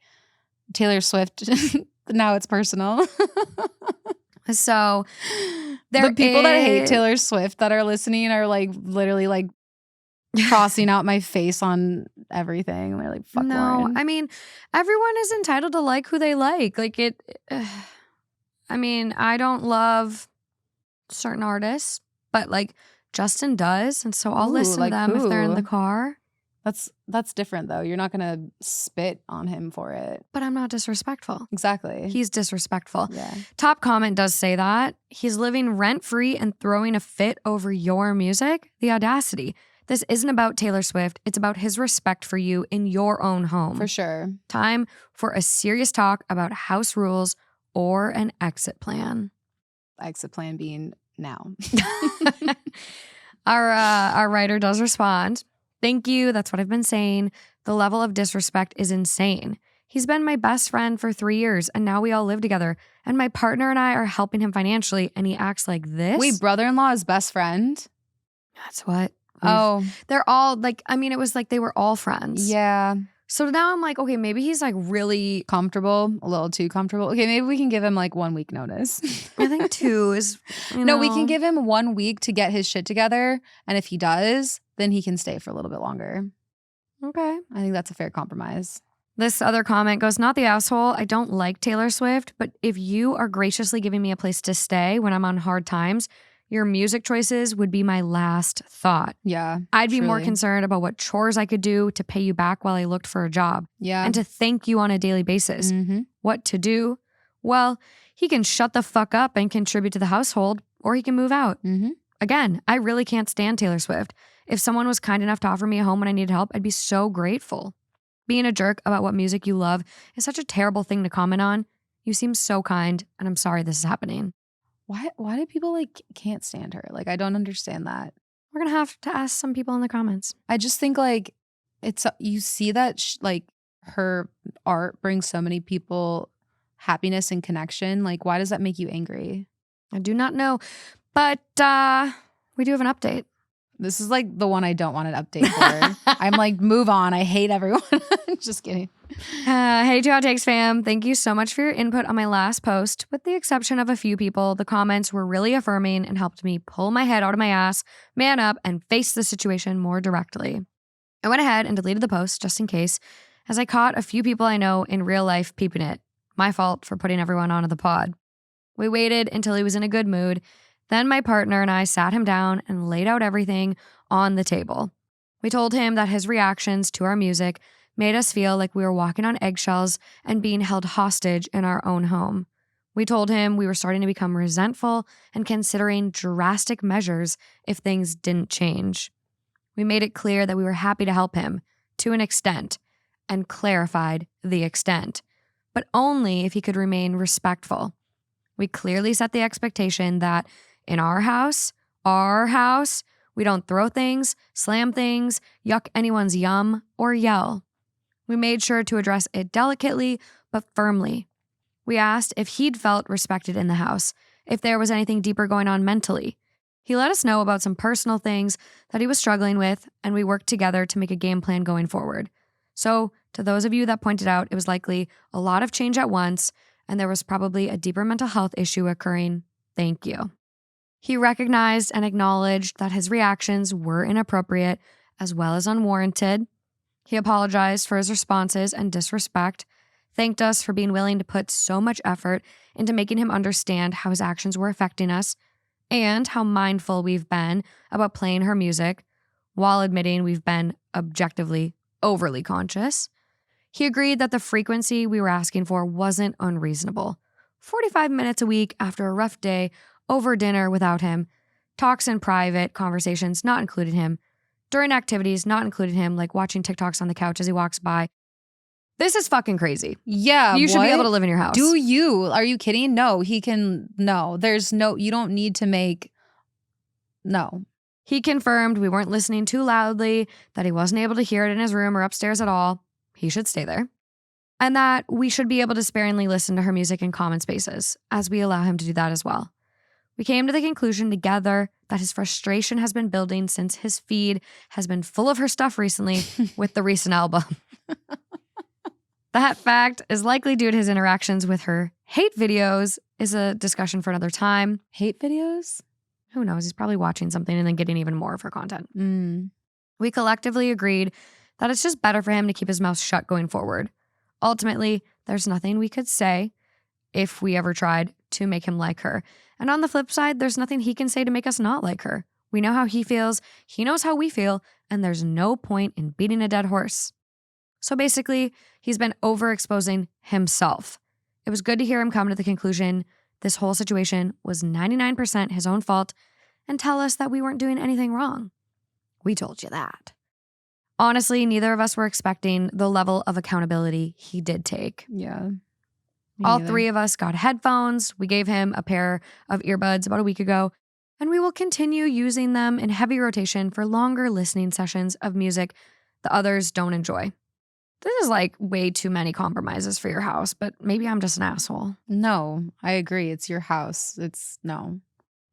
Taylor Swift. Now it's personal. So The people that hate Taylor Swift that are listening are like literally like crossing out my face on everything. They're like, fuck Lauren. I mean, everyone is entitled to like who they like. Like, it, I mean, I don't love certain artists, but like Justin does. And so I'll Ooh, listen like to them if they're in who? the car. That's different though. You're not gonna spit on him for it. But I'm not disrespectful. Exactly. He's disrespectful. Yeah. Top comment does say that. He's living rent-free and throwing a fit over your music. The audacity. This isn't about Taylor Swift. It's about his respect for you in your own home. For sure. Time for a serious talk about house rules or an exit plan. Exit plan being now. Our writer does respond. Thank you. That's what I've been saying. The level of disrespect is insane. He's been my best friend for 3 years, and now we all live together. And my partner and I are helping him financially, and he acts like this? Wait, brother-in-law is best friend? That's what. Oh. They're all like, I mean, it was like they were all friends. Yeah. So now I'm like, okay, maybe he's like really comfortable, a little too comfortable. Okay, maybe we can give him like 1 week notice. I think 2 is, No, we can give him 1 week to get his shit together. And if he does, then he can stay for a little bit longer. Okay. I think that's a fair compromise. This other comment goes, not the asshole. I don't like Taylor Swift, but if you are graciously giving me a place to stay when I'm on hard times, your music choices would be my last thought. Yeah. I'd be more truly. concerned about what chores I could do to pay you back while I looked for a job. Yeah. And to thank you on a daily basis. Mm-hmm. What to do? Well, he can shut the fuck up and contribute to the household, or he can move out. Mm-hmm. Again, I really can't stand Taylor Swift. If someone was kind enough to offer me a home when I needed help, I'd be so grateful. Being a jerk about what music you love is such a terrible thing to comment on. You seem so kind, and I'm sorry this is happening. Why do people like can't stand her? Like, I don't understand that. We're going to have to ask some people in the comments. I just think like it's you see that like her art brings so many people happiness and connection. Like, why does that make you angry? I do not know, but we do have an update. This is like the one I don't want an update for. I'm like, move on. I hate everyone. Just kidding. Hey, 2 Hot Takes fam. Thank you so much for your input on my last post. With the exception of a few people, the comments were really affirming and helped me pull my head out of my ass, man up, and face the situation more directly. I went ahead and deleted the post just in case, as I caught a few people I know in real life peeping it. My fault for putting everyone onto the pod. We waited until he was in a good mood. Then my partner and I sat him down and laid out everything on the table. We told him that his reactions to our music made us feel like we were walking on eggshells and being held hostage in our own home. We told him we were starting to become resentful and considering drastic measures if things didn't change. We made it clear that we were happy to help him, to an extent, and clarified the extent, but only if he could remain respectful. We clearly set the expectation that in our house, we don't throw things, slam things, yuck anyone's yum, or yell. We made sure to address it delicately but firmly. We asked if he'd felt respected in the house, if there was anything deeper going on mentally. He let us know about some personal things that he was struggling with, and we worked together to make a game plan going forward. So, to those of you that pointed out it was likely a lot of change at once, and there was probably a deeper mental health issue occurring, thank you. He recognized and acknowledged that his reactions were inappropriate as well as unwarranted. He apologized for his responses and disrespect, thanked us for being willing to put so much effort into making him understand how his actions were affecting us and how mindful we've been about playing her music while admitting we've been objectively overly conscious. He agreed that the frequency we were asking for wasn't unreasonable. 45 minutes a week after a rough day, over dinner without him, talks in private, conversations not included him, during activities not included him, like watching TikToks on the couch as he walks by. This is fucking crazy. Yeah. You should be able to live in your house. Do you? Are you kidding? No, he can. No, there's no, you don't need to make, no. He confirmed we weren't listening too loudly, that he wasn't able to hear it in his room or upstairs at all. He should stay there. And that we should be able to sparingly listen to her music in common spaces, as we allow him to do that as well. We came to the conclusion together that his frustration has been building since his feed has been full of her stuff recently with the recent album. That fact is likely due to his interactions with her hate videos, is a discussion for another time. Hate videos? Who knows? He's probably watching something and then getting even more of her content. We collectively agreed that it's just better for him to keep his mouth shut going forward. Ultimately, there's nothing we could say, if we ever tried, to make him like her. And on the flip side, there's nothing he can say to make us not like her. We know how he feels, he knows how we feel, and there's no point in beating a dead horse. So basically, he's been overexposing himself. It was good to hear him come to the conclusion this whole situation was 99% his own fault and tell us that we weren't doing anything wrong. We told you that. Honestly, neither of us were expecting the level of accountability he did take. Yeah. All 3 of us got headphones. We gave him a pair of earbuds about a week ago, and we will continue using them in heavy rotation for longer listening sessions of music the others don't enjoy. This is like way too many compromises for your house, but maybe I'm just an asshole. No, I agree. It's your house. No.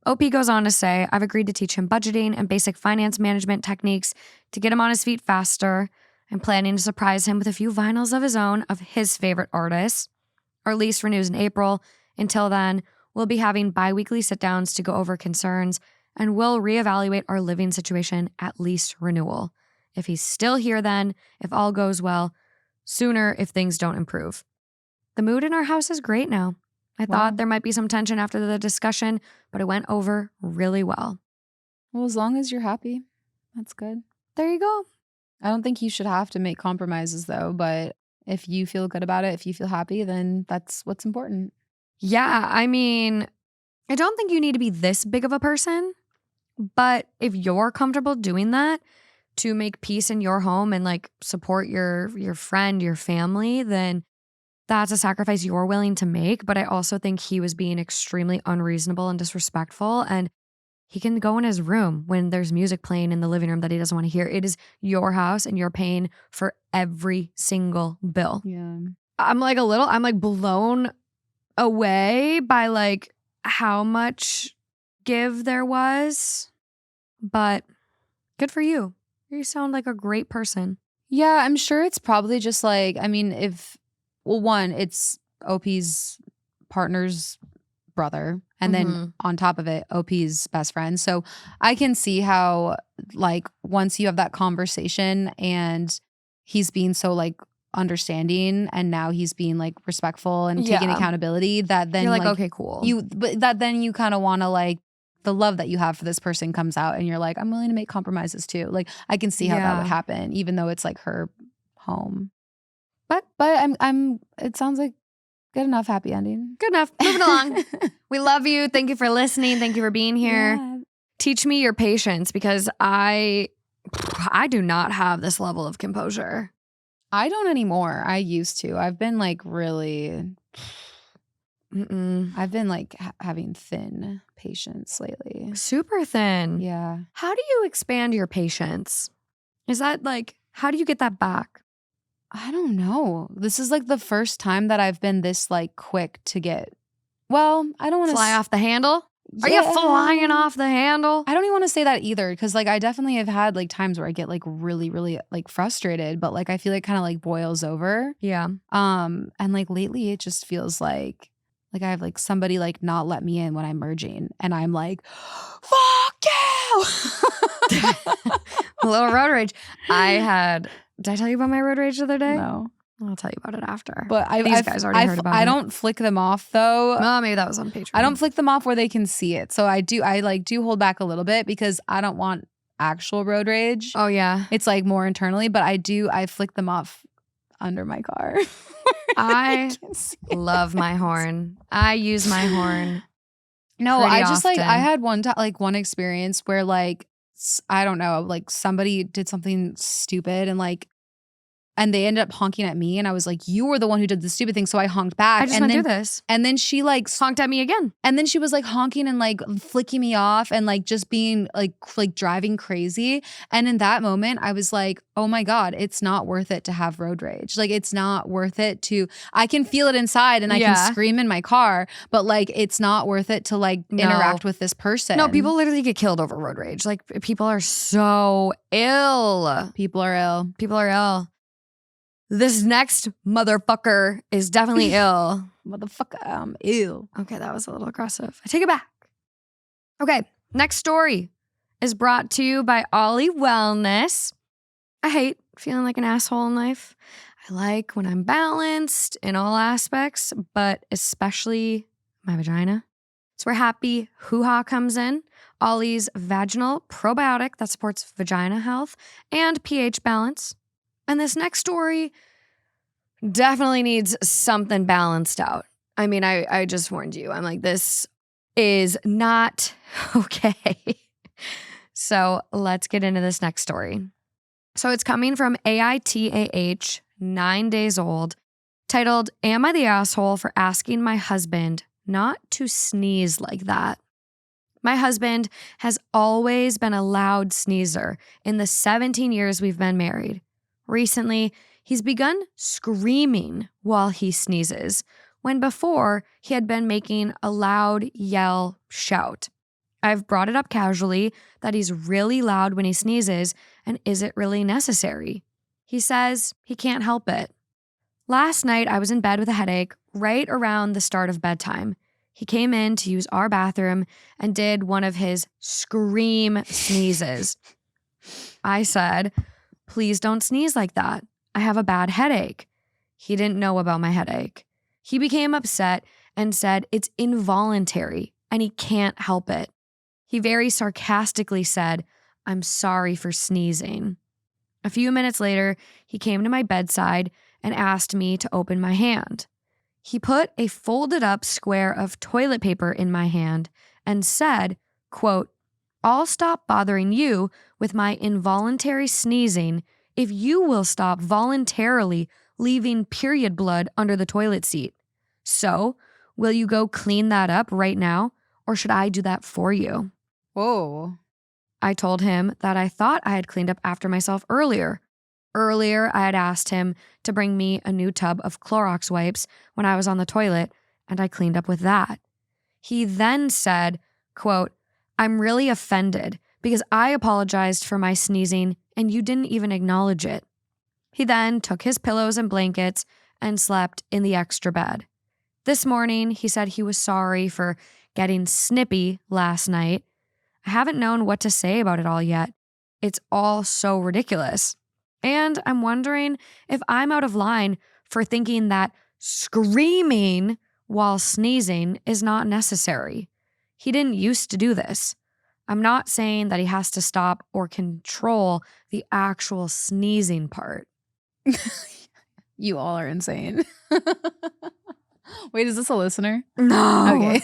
OP goes on to say, I've agreed to teach him budgeting and basic finance management techniques to get him on his feet faster. I'm planning to surprise him with a few vinyls of his own of his favorite artists. Our lease renews in April. Until then, we'll be having bi-weekly sit-downs to go over concerns, and we'll reevaluate our living situation at lease renewal. If he's still here then, if all goes well, sooner if things don't improve. The mood in our house is great now. I thought there might be some tension after the discussion, but it went over really well. Well, as long as you're happy, that's good. There you go. I don't think you should have to make compromises though, but if you feel good about it, if you feel happy, then that's what's important. Yeah, I mean, I don't think you need to be this big of a person, but if you're comfortable doing that to make peace in your home and like support your friend, your family, then that's a sacrifice you're willing to make. But I also think he was being extremely unreasonable and disrespectful, and he can go in his room when there's music playing in the living room that he doesn't want to hear. It is your house and you're paying for every single bill. Yeah. I'm like blown away by like how much give there was, but good for you. You sound like a great person. Yeah, I'm sure it's probably just like, I mean, one, it's OP's partner's brother. And then on top of it, OP's best friend. So I can see how like once you have that conversation and he's being so like understanding and now he's being like respectful and taking accountability, that then you're like okay, cool. But then you kind of want to like, the love that you have for this person comes out and you're like, I'm willing to make compromises too. Like I can see how that would happen, even though it's like her home. But I'm it sounds like good enough happy ending. Good enough. Moving along. We love you. Thank you for listening. Thank you for being here. Yeah. Teach me your patience because I do not have this level of composure. I don't anymore. I used to. I've been like really I've been like having thin patience lately. Super thin. Yeah. How do you expand your patience? Is that like, how do you get that back? I don't know. This is like the first time that I've been this like quick to get, well, I don't want to fly off the handle. Are you flying off the handle? I don't even want to say that either, because like I definitely have had like times where I get like really, really like frustrated, but like I feel like kind of like boils over. Yeah. And like lately it just feels like I have like somebody like not let me in when I'm merging, and I'm like, fuck you. A little road rage. Did I tell you about my road rage the other day? No. I'll tell you about it after. But These guys already heard about it. I don't flick them off though. Well, maybe that was on Patreon. I don't flick them off where they can see it. So I do hold back a little bit because I don't want actual road rage. Oh yeah. It's like more internally, but I flick them off under my car. I love my horn. I use my horn. No, I just often. like I had one experience where like I don't know, like somebody did something stupid and they ended up honking at me, and I was like, you were the one who did the stupid thing. So I honked back. I just went through this. And then she like honked at me again. And then she was like honking and like flicking me off and like just being like driving crazy. And in that moment, I was like, oh my God, it's not worth it to have road rage. Like it's not worth it I can feel it inside and I can scream in my car, but like it's not worth it to like interact with this person. No, people literally get killed over road rage. Like people are so ill. People are ill. People are ill. This next motherfucker is definitely ill. Motherfucker, I'm ill. Okay, that was a little aggressive. I take it back. Okay, next story is brought to you by Ollie Wellness. I hate feeling like an asshole in life. I like when I'm balanced in all aspects, but especially my vagina. It's where happy hoo-ha comes in. Ollie's vaginal probiotic that supports vagina health and pH balance. And this next story definitely needs something balanced out. I mean, I just warned you. I'm like, this is not okay. So let's get into this next story. So it's coming from AITAH, 9 days old, titled, Am I the Asshole for Asking My Husband Not to Sneeze Like That? My husband has always been a loud sneezer in the 17 years we've been married. Recently, He's begun screaming while he sneezes, when before he had been making a loud yell shout. I've brought it up casually that he's really loud when he sneezes, and is it really necessary? He says he can't help it. Last night I was in bed with a headache right around the start of bedtime. He came in to use our bathroom and did one of his scream sneezes. I said, "Please don't sneeze like that. I have a bad headache." He didn't know about my headache. He became upset and said it's involuntary and he can't help it. He very sarcastically said, "I'm sorry for sneezing." A few minutes later, he came to my bedside and asked me to open my hand. He put a folded up square of toilet paper in my hand and said, quote, "I'll stop bothering you with my involuntary sneezing if you will stop voluntarily leaving period blood under the toilet seat. So, will you go clean that up right now, or should I do that for you?" Whoa. I told him that I thought I had cleaned up after myself earlier. Earlier, I had asked him to bring me a new tub of Clorox wipes when I was on the toilet, and I cleaned up with that. He then said, quote, "I'm really offended because I apologized for my sneezing and you didn't even acknowledge it." He then took his pillows and blankets and slept in the extra bed. This morning, he said he was sorry for getting snippy last night. I haven't known what to say about it all yet. It's all so ridiculous. And I'm wondering if I'm out of line for thinking that screaming while sneezing is not necessary. He didn't used to do this. I'm not saying that he has to stop or control the actual sneezing part. You all are insane. Wait, is this a listener? No. Okay.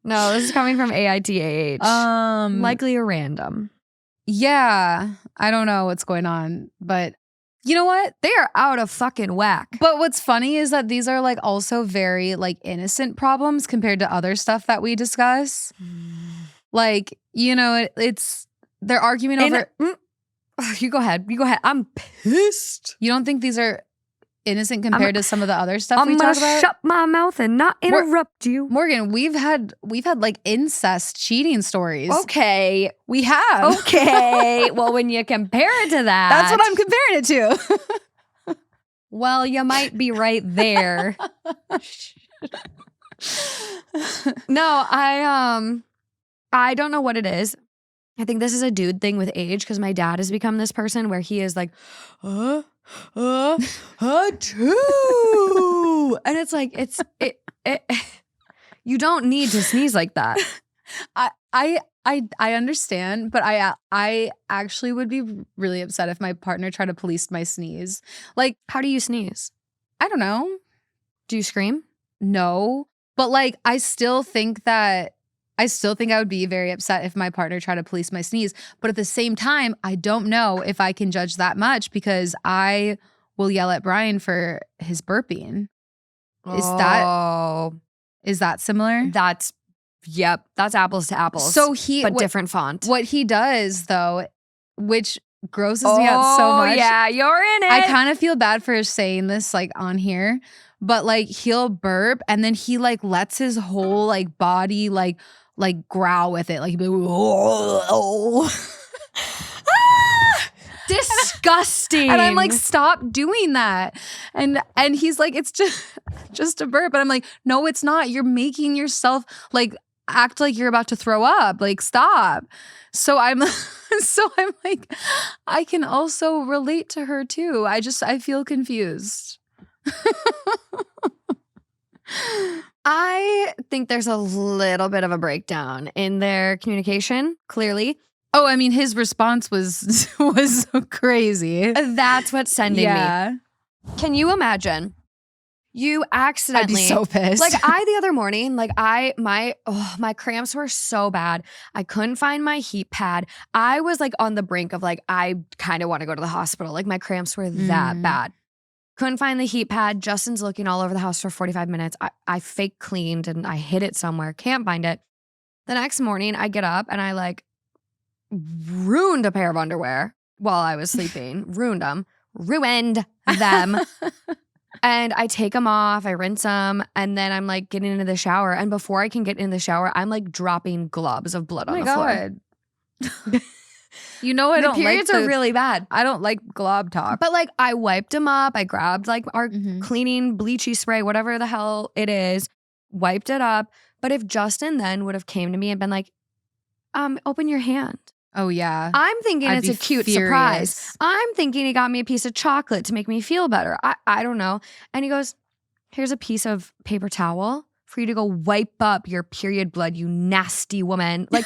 No, this is coming from AITAH. Likely a random. Yeah, I don't know what's going on, but you know what? They are out of fucking whack. But what's funny is that these are like also very like innocent problems compared to other stuff that we discuss. Like, you know, it's they're arguing over. You go ahead. You go ahead. I'm pissed. You don't think these are innocent compared to some of the other stuff we talk about? I'm gonna shut my mouth and not interrupt you. Morgan, we've had like incest cheating stories. Okay. We have. Okay. Well, when you compare it to that. That's what I'm comparing it to. Well, you might be right there. No, I don't know what it is. I think this is a dude thing with age because my dad has become this person where he is like, two. And it's like, you don't need to sneeze like that. I understand, but I actually would be really upset if my partner tried to police my sneeze. Like, how do you sneeze? I don't know. Do you scream? No, but like, I still think I would be very upset if my partner tried to police my sneeze. But at the same time, I don't know if I can judge that much because I will yell at Brian for his burping. Is that similar? That's apples to apples. So different font. What he does though, which grosses me out so much. Yeah, you're in it. I kind of feel bad for saying this like on here, but like he'll burp and then he like lets his whole like body like growl with it, like disgusting. And I'm like, stop doing that. And he's like, it's just a burp. And I'm like, no, it's not. You're making yourself like act like you're about to throw up. Like, stop. So I'm like, I can also relate to her too. I feel confused. I think there's a little bit of a breakdown in their communication, clearly. Oh, I mean, his response was so crazy. That's what's sending me. Can you imagine? You accidentally. I'd be so pissed. Like the other morning, like my cramps were so bad. I couldn't find my heat pad. I was like on the brink of like, I kind of want to go to the hospital. Like my cramps were that bad. Couldn't find the heat pad. Justin's looking all over the house for 45 minutes. I fake cleaned and I hid it somewhere. Can't find it. The next morning I get up and I like ruined a pair of underwear while I was sleeping. Ruined them. ruined them. And I take them off, I rinse them, and then I'm like getting into the shower. And before I can get in the shower, I'm like dropping globs of blood on the floor. You know, I The don't periods like are really bad. I don't like glob talk. But like I wiped them up. I grabbed like our Mhm. cleaning bleachy spray, whatever the hell it is, wiped it up. But if Justin then would have came to me and been like, open your hand. Oh yeah. I'm thinking I'd it's be a cute furious. surprise. I'm thinking he got me a piece of chocolate to make me feel better. I don't know. And he goes, here's a piece of paper towel for you to go wipe up your period blood, you nasty woman. Like,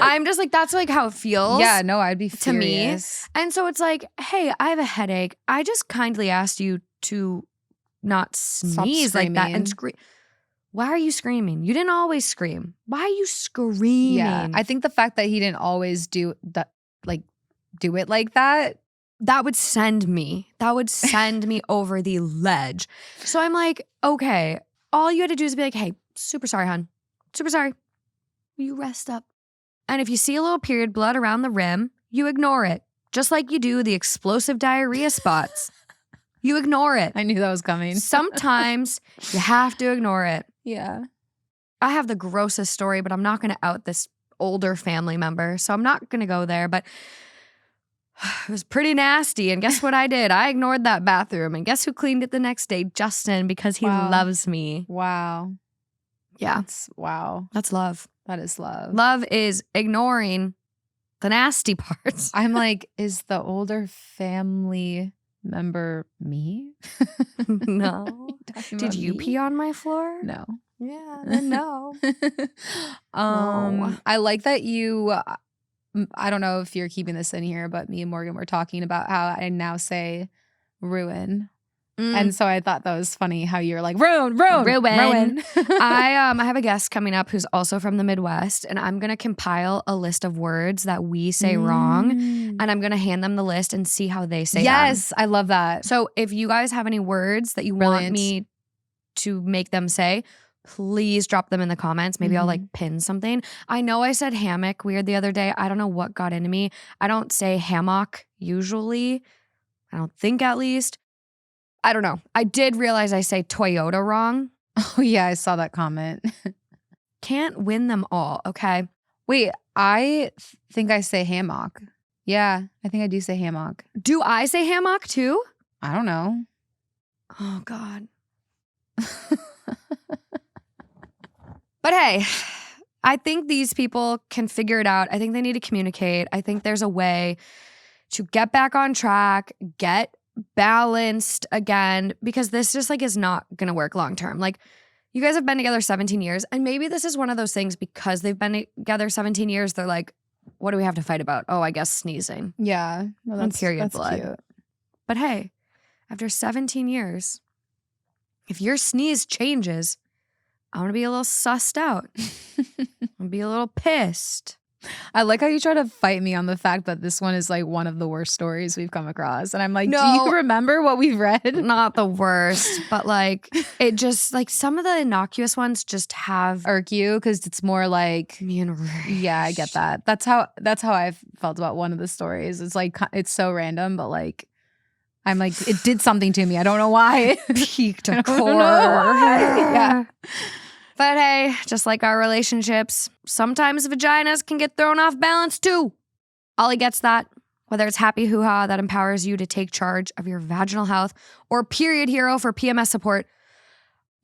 I'm just like, that's like how it feels. Yeah, no, I'd be to me. furious. And so it's like, hey, I have a headache. I just kindly asked you to not sneeze like that and scream. Why are you screaming? You didn't always scream. Why are you screaming? Yeah, I think the fact that he didn't always do that, like do it like that. That would send me. That would send me over the ledge. So I'm like, okay, all you had to do is be like, hey, super sorry, hon. Super sorry. Will you rest up? And if you see a little period blood around the rim, you ignore it. Just like you do the explosive diarrhea spots. You ignore it. I knew that was coming. Sometimes you have to ignore it. Yeah. I have the grossest story, but I'm not going to out this older family member. So I'm not going to go there. But it was pretty nasty. And guess what I did? I ignored that bathroom. And guess who cleaned it the next day? Justin, because he loves me. Wow. Yeah. Wow. That's love. That is love. Love is ignoring the nasty parts. I'm like, is the older family member me? No. Did you pee on my floor? No. Yeah, then no. I like that you, I don't know if you're keeping this in here, but me and Morgan were talking about how I now say ruin. And so I thought that was funny how you're like, ruin. I have a guest coming up who's also from the Midwest, and I'm going to compile a list of words that we say wrong, and I'm going to hand them the list and see how they say them. Yes, I love that. So if you guys have any words that you want me to make them say, please drop them in the comments. Maybe I'll like pin something. I know I said hammock weird the other day. I don't know what got into me. I don't say hammock usually. I don't think, at least. I don't know. I did realize I say Toyota wrong. Oh yeah, I saw that comment. Can't win them all, okay? Wait, I think I say hammock. Yeah, I think I do say hammock. Do I say hammock too? I don't know. Oh God. But hey, I think these people can figure it out. I think they need to communicate. I think there's a way to get back on track, get balanced again, because this just like is not going to work long term. Like, you guys have been together 17 years, and maybe this is one of those things because they've been together 17 years, they're like, what do we have to fight about? Oh, I guess sneezing. Yeah. Well, And period that's blood. cute. But hey, after 17 years, if your sneeze changes, I'm going to be a little sussed out. I'm going to be a little pissed. I like how you try to fight me on the fact that this one is like one of the worst stories we've come across. And I'm like, do you remember what we've read? Not the worst, but like, it just, like, some of the innocuous ones just have irk you because it's more like, me enraged. Yeah, I get that. That's how I felt about one of the stories. It's like, it's so random, but like, I'm like, it did something to me. I don't know why. Peaked a core. Yeah. But hey, just like our relationships, sometimes vaginas can get thrown off balance too. Ollie gets that. Whether it's Happy Hoo-Ha that empowers you to take charge of your vaginal health, or Period Hero for PMS support,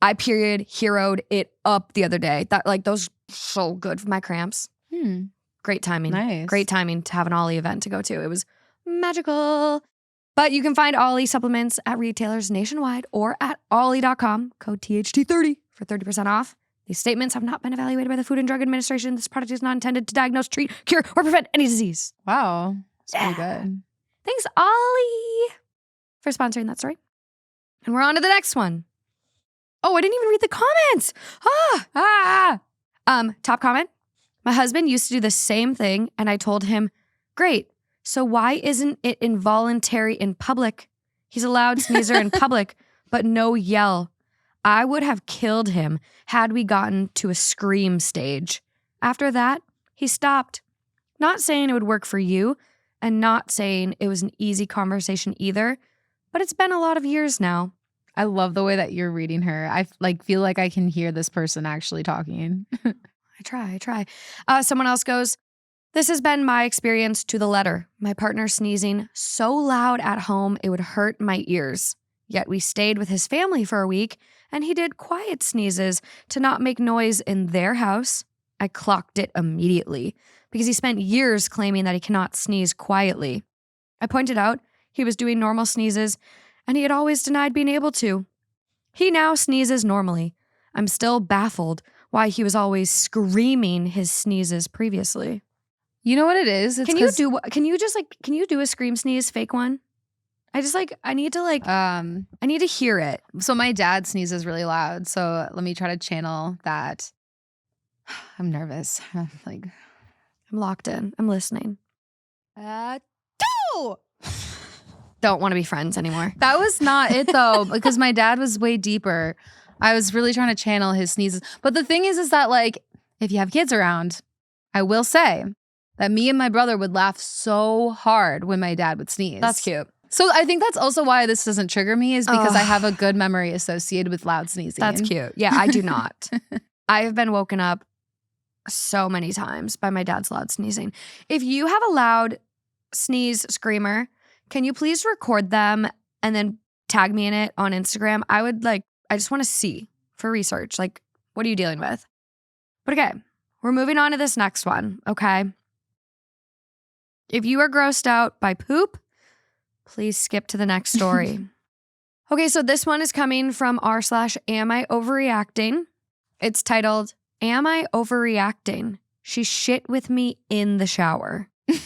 I period heroed it up the other day. That, like, those so good for my cramps. Great timing. Nice. Great timing to have an Ollie event to go to. It was magical. But you can find Ollie supplements at retailers nationwide or at ollie.com, code THT30 for 30% off. These statements have not been evaluated by the Food and Drug Administration. This product is not intended to diagnose, treat, cure, or prevent any disease. Wow. That's pretty good. Thanks, Ollie, for sponsoring that story. And we're on to the next one. Oh, I didn't even read the comments. Top comment. My husband used to do the same thing, and I told him, great, so why isn't it involuntary in public? He's a loud sneezer in public, but no yell. I would have killed him had we gotten to a scream stage. After that, he stopped. Not saying it would work for you, and not saying it was an easy conversation either, but it's been a lot of years now. I love the way that you're reading her. I feel like I can hear this person actually talking. I try. Someone else goes, this has been my experience to the letter. My partner sneezing so loud at home it would hurt my ears. Yet we stayed with his family for a week, and he did quiet sneezes to not make noise in their house. I clocked it immediately because he spent years claiming that he cannot sneeze quietly. I pointed out he was doing normal sneezes, and he had always denied being able to. He now sneezes normally. I'm still baffled why he was always screaming his sneezes previously. You know what it is? It's Can you do a scream sneeze, fake one? I need to hear it. So my dad sneezes really loud. So let me try to channel that. I'm nervous. I'm locked in. I'm listening. Two! Don't want to be friends anymore. That was not it though, because my dad was way deeper. I was really trying to channel his sneezes. But the thing is that like, if you have kids around, I will say that me and my brother would laugh so hard when my dad would sneeze. That's cute. So I think that's also why this doesn't trigger me, is because I have a good memory associated with loud sneezing. That's cute. Yeah, I do not. I have been woken up so many times by my dad's loud sneezing. If you have a loud sneeze screamer, can you please record them and then tag me in it on Instagram? I just want to see for research. Like, what are you dealing with? But okay, we're moving on to this next one, okay? If you are grossed out by poop, please skip to the next story. Okay, so this one is coming from r/am I overreacting? It's titled, Am I Overreacting? She shit with me in the shower. Yes!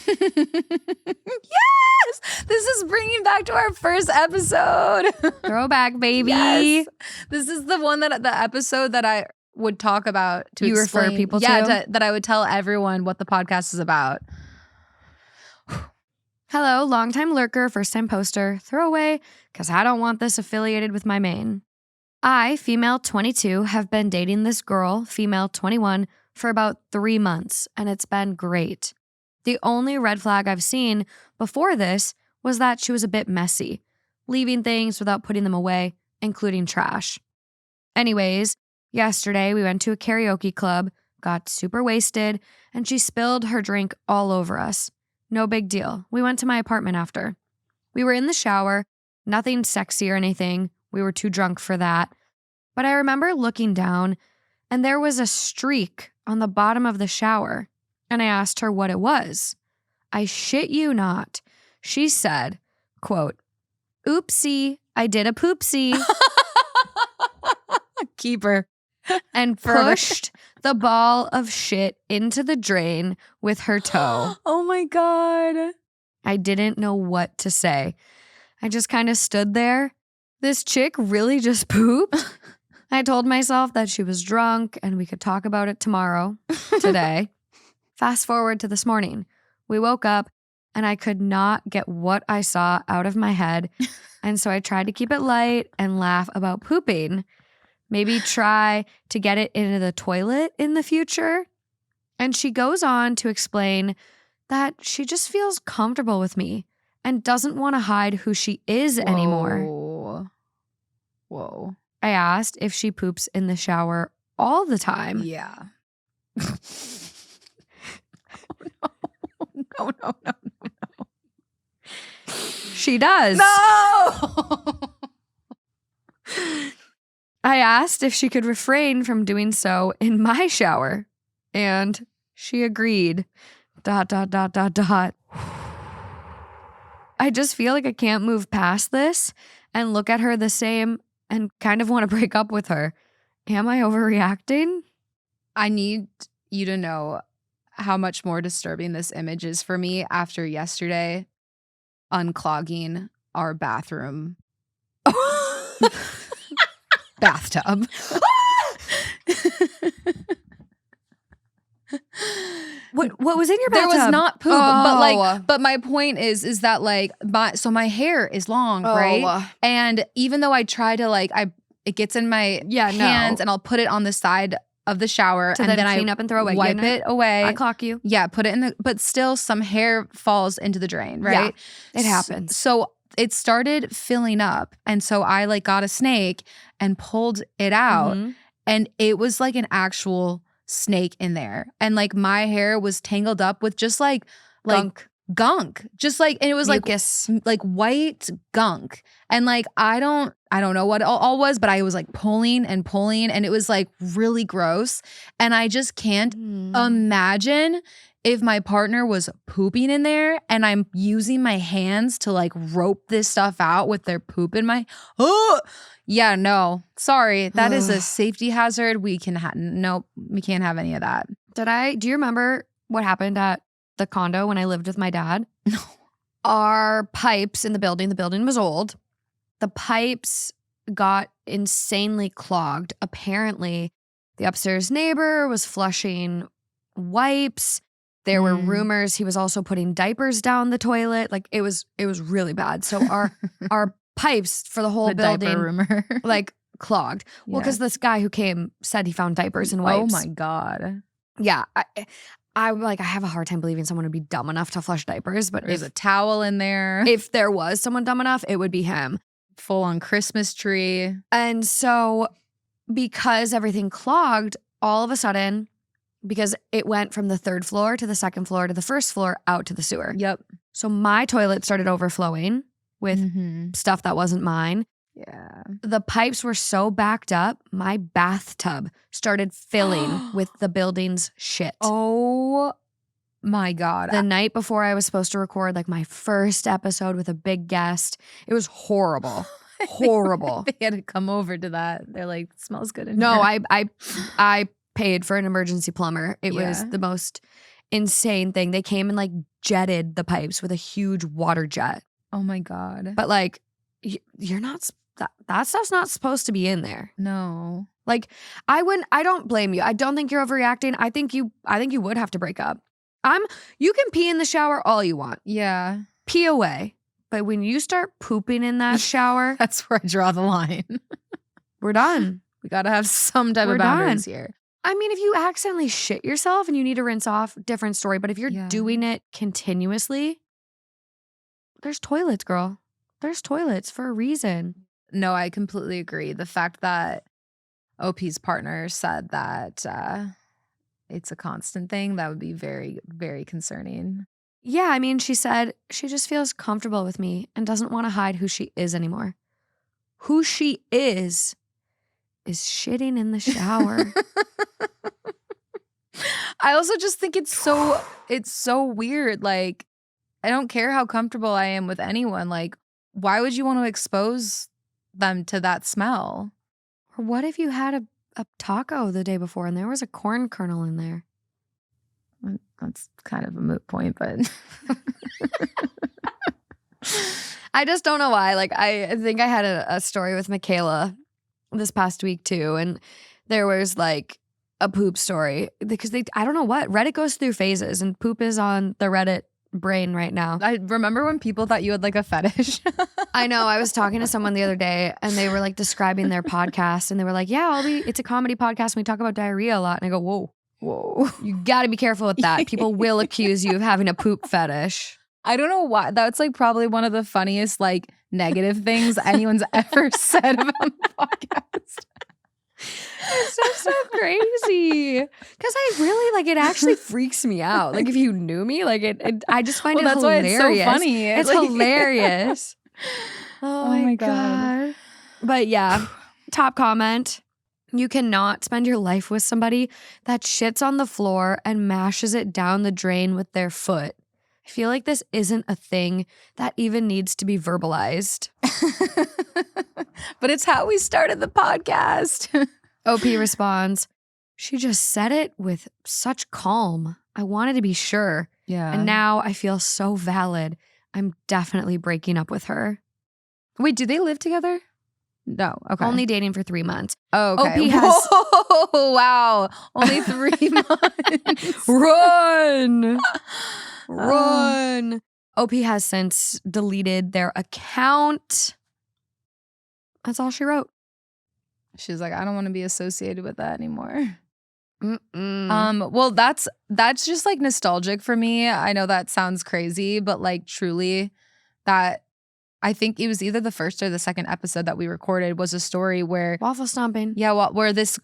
This is bringing back to our first episode. Throwback, baby. Yes. This is the one the episode that I would talk about to you explain. Refer people to? That I would tell everyone what the podcast is about. Hello, longtime lurker, first-time poster, throwaway, because I don't want this affiliated with my main. I, female 22, have been dating this girl, female 21, for about 3 months, and it's been great. The only red flag I've seen before this was that she was a bit messy, leaving things without putting them away, including trash. Anyways, yesterday we went to a karaoke club, got super wasted, and she spilled her drink all over us. No big deal. We went to my apartment after. We were in the shower, nothing sexy or anything. We were too drunk for that. But I remember looking down, and there was a streak on the bottom of the shower, and I asked her what it was. I shit you not. She said, quote, oopsie, I did a poopsie. Keeper. And pushed the ball of shit into the drain with her toe. Oh my God. I didn't know what to say. I just kind of stood there. This chick really just pooped. I told myself that she was drunk and we could talk about it today. Fast forward to this morning. We woke up and I could not get what I saw out of my head. And so I tried to keep it light and laugh about pooping. Maybe try to get it into the toilet in the future. And she goes on to explain that she just feels comfortable with me and doesn't want to hide who she is anymore. Whoa. I asked if she poops in the shower all the time. Yeah. No. She does. No! I asked if she could refrain from doing so in my shower, and she agreed. ... I just feel like I can't move past this and look at her the same and kind of want to break up with her. Am I overreacting? I need you to know how much more disturbing this image is for me after yesterday unclogging our bathroom. Bathtub. What was in your bathtub? There was not poop, but my point is that like my hair is long, right? And even though I try to it gets in my hands and I'll put it on the side of the shower and then clean up and throw away. Wipe it away. I clock you. Yeah, put it in but still some hair falls into the drain, right? Yeah, it happens. So it started filling up. And so I like got a snake and pulled it out. Mhm. And it was like an actual snake in there. And like my hair was tangled up with just like gunk. Just like, and it was Mucus. like white gunk. And like I don't know what it all was, but I was like pulling and it was like really gross. And I just can't imagine if my partner was pooping in there and I'm using my hands to like rope this stuff out with their poop in my yeah, no. Sorry. That is a safety hazard. We can nope, we can't have any of that. Do you remember what happened at the condo when I lived with my dad? No. Our pipes in the building was old. The pipes got insanely clogged. Apparently, the upstairs neighbor was flushing wipes. There were rumors he was also putting diapers down the toilet. Like it was really bad. So our pipes for the whole building diaper rumor. like clogged. Well, because this guy who came said he found diapers and wipes. Oh my God. Yeah. I have a hard time believing someone would be dumb enough to flush diapers, but there's a towel in there. If there was someone dumb enough, it would be him. Full on Christmas tree. And so because everything clogged, all of a sudden, because it went from the third floor to the second floor to the first floor out to the sewer. Yep. So my toilet started overflowing with stuff that wasn't mine. Yeah. The pipes were so backed up, my bathtub started filling with the building's shit. Oh my God. The night before I was supposed to record like my first episode with a big guest, it was horrible. Horrible. They had to come over to that. They're like, it smells good in here. No, I paid for an emergency plumber. It was the most insane thing. They came and like jetted the pipes with a huge water jet. Oh my God. But like, you're not, that stuff's not supposed to be in there. No. Like, I don't blame you. I don't think you're overreacting. I think you would have to break up. You can pee in the shower all you want. Yeah. Pee away. But when you start pooping in that shower, that's where I draw the line. We're done. We got to have some type of boundaries here. I mean, if you accidentally shit yourself and you need to rinse off, different story. But if you're doing it continuously, there's toilets, girl. There's toilets for a reason. No, I completely agree. The fact that OP's partner said that it's a constant thing, that would be very, very concerning. Yeah, I mean, she said she just feels comfortable with me and doesn't want to hide who she is anymore. Who she is shitting in the shower. I also just think it's so weird. Like, I don't care how comfortable I am with anyone. Like, why would you want to expose them to that smell? Or what if you had a taco the day before and there was a corn kernel in there? That's kind of a moot point, but I just don't know why. Like, I think I had a story with Michaela this past week too, and there was like a poop story because I don't know what, Reddit goes through phases and poop is on the Reddit brain right now. I remember when people thought you had like a fetish. I know. I was talking to someone the other day and they were like describing their podcast and they were like, yeah, it's a comedy podcast and we talk about diarrhea a lot. And I go, whoa, you got to be careful with that. People will accuse you of having a poop fetish. I don't know why. That's like probably one of the funniest like negative things anyone's ever said about the podcast. It's so crazy. Because I really like, it actually freaks me out. Like if you knew me, like I just find it that's hilarious. Why it's so funny. It's like, hilarious. Oh my God. But yeah, top comment. You cannot spend your life with somebody that shits on the floor and mashes it down the drain with their foot. I feel like this isn't a thing that even needs to be verbalized. But it's how we started the podcast. OP responds, she just said it with such calm. I wanted to be sure. Yeah. And now I feel so valid. I'm definitely breaking up with her. Wait, do they live together? No. Okay. Only dating for 3 months. Oh, okay. OP has. Whoa, wow. Only 3 months. Run. Run. OP has since deleted their account. That's all she wrote. She's like, I don't want to be associated with that anymore. Mm-mm. Well, that's just like nostalgic for me. I know that sounds crazy, but like truly that I think it was either the first or the second episode that we recorded was a story where Waffle stomping. yeah, well, where this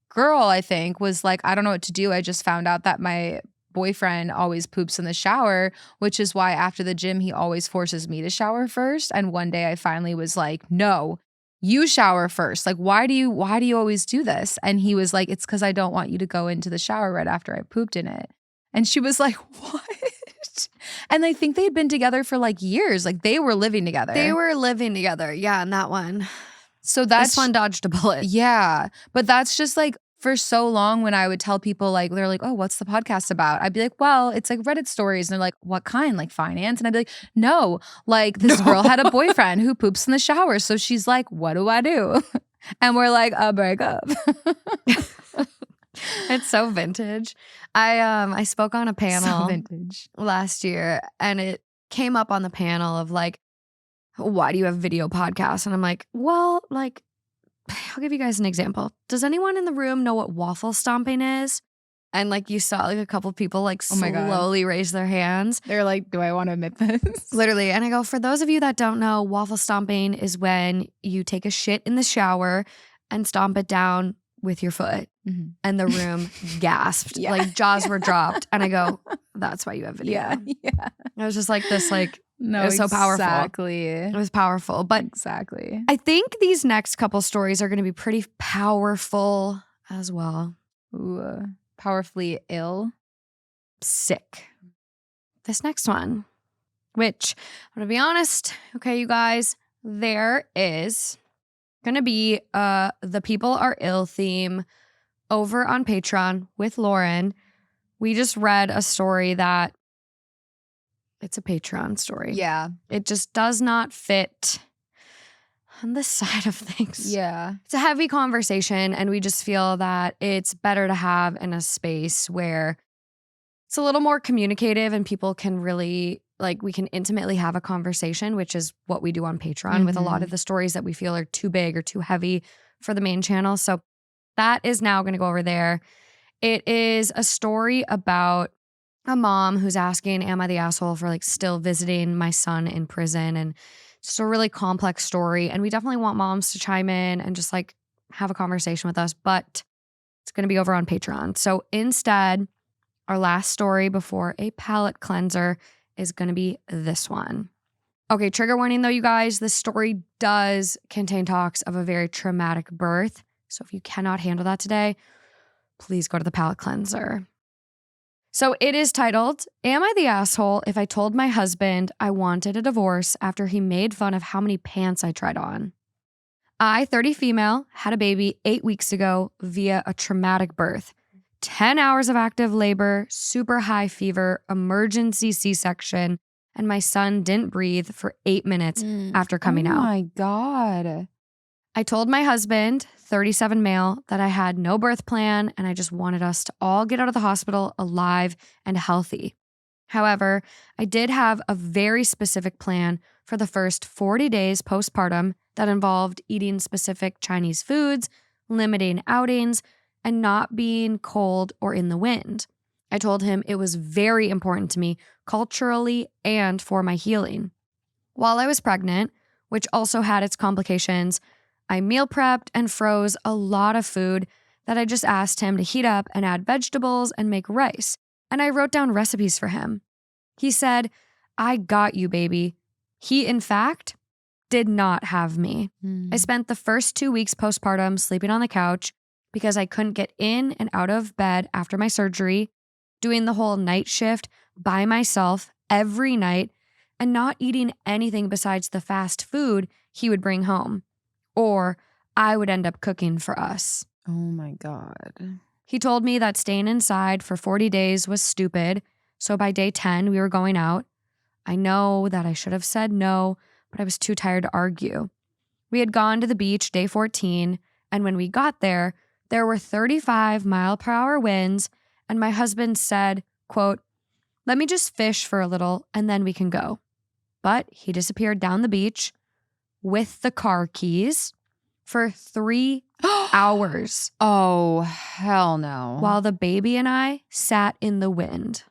girl, I think, was like, I don't know what to do. I just found out that my boyfriend always poops in the shower, which is why after the gym, he always forces me to shower first. And one day I finally was like, no, you shower first. Like, why do you always do this? And he was like, it's because I don't want you to go into the shower right after I pooped in it. And she was like, what? And I think they'd been together for like years. Like they were living together. They were living together. Yeah, in that one. So that's this one dodged a bullet. Yeah. But that's just like for so long when I would tell people like, they're like, oh, what's the podcast about? I'd be like, well, it's like Reddit stories. And they're like, what kind? Like finance? And I'd be like, no, like this girl had a boyfriend who poops in the shower. So she's like, what do I do? And we're like, a breakup. It's so vintage. I spoke on a panel So vintage. last year, and it came up on the panel of like, why do you have video podcasts? And I'm like, well, like, I'll give you guys an example. Does anyone in the room know what waffle stomping is? And like you saw like a couple people like Oh my God. slowly raise their hands. They're like, do I want to admit this? Literally. And I go, for those of you that don't know, waffle stomping is when you take a shit in the shower and stomp it down with your foot. Mm-hmm. And the room gasped. Yeah. Like jaws were dropped. And I go, that's why you have video. Yeah. Yeah. It was just like this, like, No, it was so powerful. Exactly. It was powerful. But Exactly. I think these next couple stories are going to be pretty powerful as well. Ooh, powerfully ill. Sick. This next one, which I'm going to be honest. Okay, you guys, there is going to be the People Are Ill theme over on Patreon with Lauren. We just read a story that it's a Patreon story. Yeah. It just does not fit on this side of things. Yeah. It's a heavy conversation, and we just feel that it's better to have in a space where it's a little more communicative and people can really, like, we can intimately have a conversation, which is what we do on Patreon with a lot of the stories that we feel are too big or too heavy for the main channel. So that is now going to go over there. It is a story about a mom who's asking, am I the asshole for like still visiting my son in prison? And just a really complex story. And we definitely want moms to chime in and just like have a conversation with us, but it's going to be over on Patreon. So instead, our last story before a palate cleanser is going to be this one. Okay, trigger warning though, you guys, this story does contain talks of a very traumatic birth. So if you cannot handle that today, please go to the palate cleanser. So it is titled, Am I the Asshole If I Told My Husband I Wanted a Divorce After He Made Fun of How Many Pants I Tried On? I, 30 female, had a baby 8 weeks ago via a traumatic birth. 10 hours of active labor, super high fever, emergency C-section, and my son didn't breathe for 8 minutes after coming out. Oh my God. I told my husband, 37 male, that I had no birth plan and I just wanted us to all get out of the hospital alive and healthy. However, I did have a very specific plan for the first 40 days postpartum that involved eating specific Chinese foods, limiting outings, and not being cold or in the wind. I told him it was very important to me culturally and for my healing. While I was pregnant, which also had its complications, I meal prepped and froze a lot of food that I just asked him to heat up and add vegetables and make rice. And I wrote down recipes for him. He said, I got you, baby. He, in fact, did not have me. I spent the first 2 weeks postpartum sleeping on the couch because I couldn't get in and out of bed after my surgery, doing the whole night shift by myself every night, and not eating anything besides the fast food he would bring home. Or I would end up cooking for us. Oh my God. He told me that staying inside for 40 days was stupid, so by day 10, we were going out. I know that I should have said no, but I was too tired to argue. We had gone to the beach day 14, and when we got there were 35-mile-per-hour winds, and my husband said, quote, let me just fish for a little, and then we can go. But he disappeared down the beach with the car keys for 3 hours. Oh, hell no. While the baby and I sat in the wind.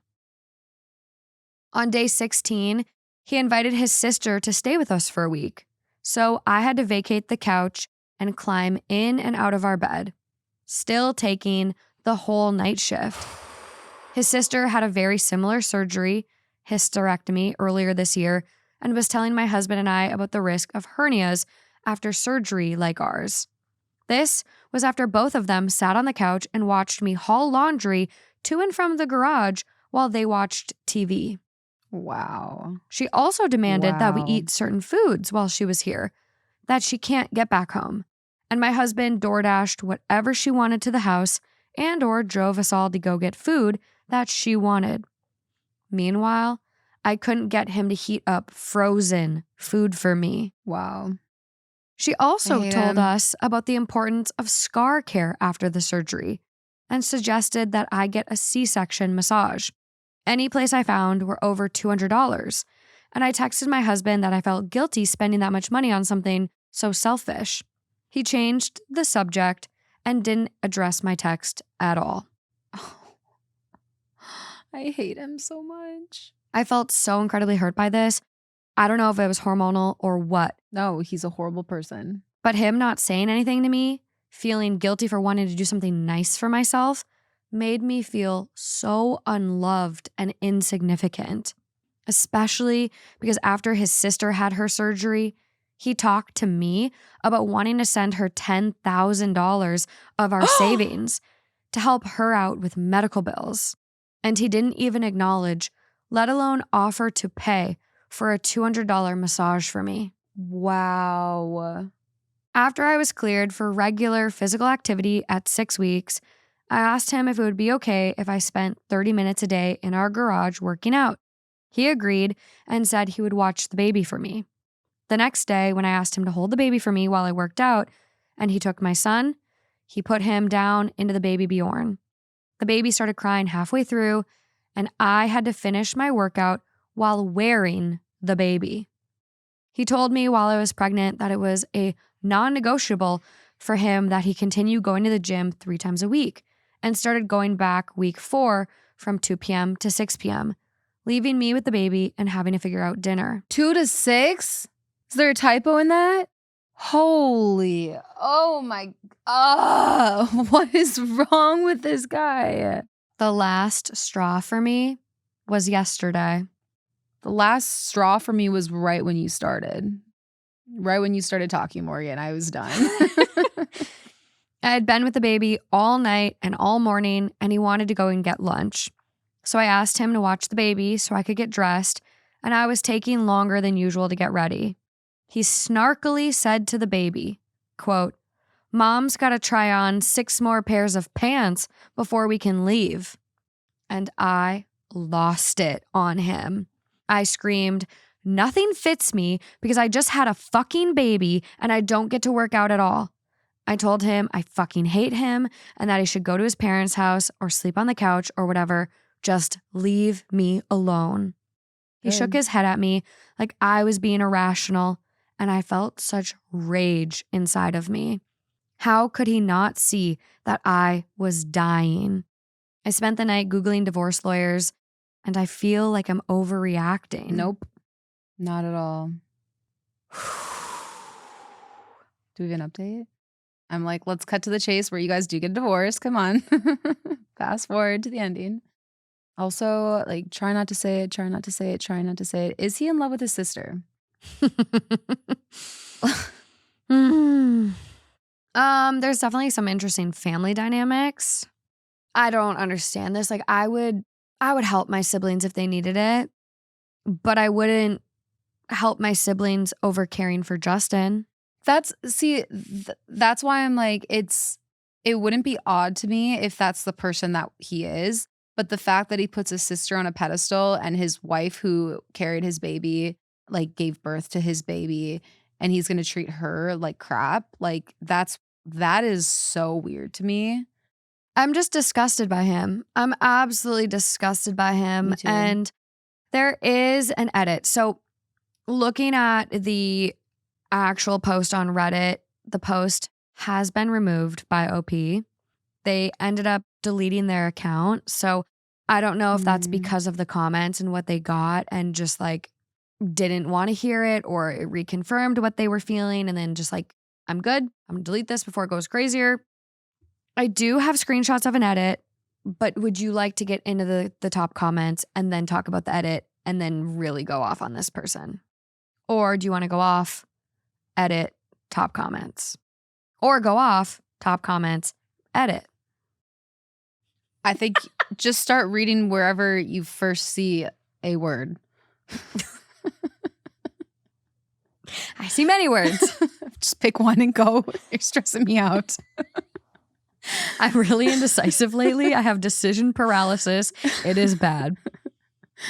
On day 16, He invited his sister to stay with us for a week. So I had to vacate the couch and climb in and out of our bed, still taking the whole night shift. His sister had a very similar surgery, hysterectomy, earlier this year, and was telling my husband and I about the risk of hernias after surgery like ours. This was after both of them sat on the couch and watched me haul laundry to and from the garage while they watched TV. Wow. She also demanded that we Wow. eat certain foods while she was here that she can't get back home. And my husband DoorDashed whatever she wanted to the house and or drove us all to go get food that she wanted. Meanwhile, I couldn't get him to heat up frozen food for me. Wow. She also hate told him. us about the importance of scar care after the surgery and suggested that I get a C-section massage. Any place I found were over $200, and I texted my husband that I felt guilty spending that much money on something so selfish. He changed the subject and didn't address my text at all. I hate him so much. I felt so incredibly hurt by this. I don't know if it was hormonal or what, No, he's a horrible person. but him not saying anything to me, feeling guilty for wanting to do something nice for myself, made me feel so unloved and insignificant, especially because after his sister had her surgery, he talked to me about wanting to send her $10,000 of our savings to help her out with medical bills. And he didn't even acknowledge, let alone offer to pay for a $200 massage for me. Wow. After I was cleared for regular physical activity at 6 weeks, I asked him if it would be okay if I spent 30 minutes a day in our garage working out. He agreed and said he would watch the baby for me. The next day, when I asked him to hold the baby for me while I worked out, and he took my son, he put him down into the baby Bjorn. The baby started crying halfway through, and I had to finish my workout while wearing the baby. He told me while I was pregnant that it was a non-negotiable for him that he continue going to the gym 3 times a week and started going back week 4 from 2 p.m. to 6 p.m., leaving me with the baby and having to figure out dinner. 2 to 6? Is there a typo in that? Holy, oh my, what is wrong with this guy? The last straw for me was yesterday. The last straw for me was right when you started. Right when you started talking, Morgan, I was done. I had been with the baby all night and all morning, and he wanted to go and get lunch. So I asked him to watch the baby so I could get dressed, and I was taking longer than usual to get ready. He snarkily said to the baby, quote, "Mom's got to try on 6 more pairs of pants before we can leave." And I lost it on him. I screamed, "Nothing fits me because I just had a fucking baby and I don't get to work out at all." I told him I fucking hate him and that he should go to his parents' house or sleep on the couch or whatever. Just leave me alone. He Good. shook his head at me like I was being irrational, and I felt such rage inside of me. How could he not see that I was dying? I spent the night Googling divorce lawyers, and I feel like I'm overreacting. Nope, not at all. Do we have an update? I'm like, let's cut to the chase where you guys do get divorced. Come on. Fast forward to the ending. Also, like, try not to say it, try not to say it, try not to say it. Is he in love with his sister? There's definitely some interesting family dynamics. I don't understand this. Like, I would help my siblings if they needed it, but I wouldn't help my siblings over caring for Justin. That's why I'm like, it wouldn't be odd to me if that's the person that he is. But the fact that he puts his sister on a pedestal and his wife who carried his baby, like gave birth to his baby, and he's going to treat her like crap, like that is so weird to me. I'm just disgusted by him. I'm absolutely disgusted by him. Me too. And there is an edit. So looking at the actual post on Reddit, the post has been removed by OP. They ended up deleting their account. So I don't know if that's because of the comments and what they got and just like didn't want to hear it, or it reconfirmed what they were feeling, and then just like, I'm good. I'm gonna delete this before it goes crazier. I do have screenshots of an edit, but would you like to get into the top comments and then talk about the edit and then really go off on this person? Or do you want to go off, edit, top comments? Or go off, top comments, edit? I think just start reading wherever you first see a word. I see many words. Just pick one and go. You're stressing me out. I'm really indecisive lately. I have decision paralysis. It is bad.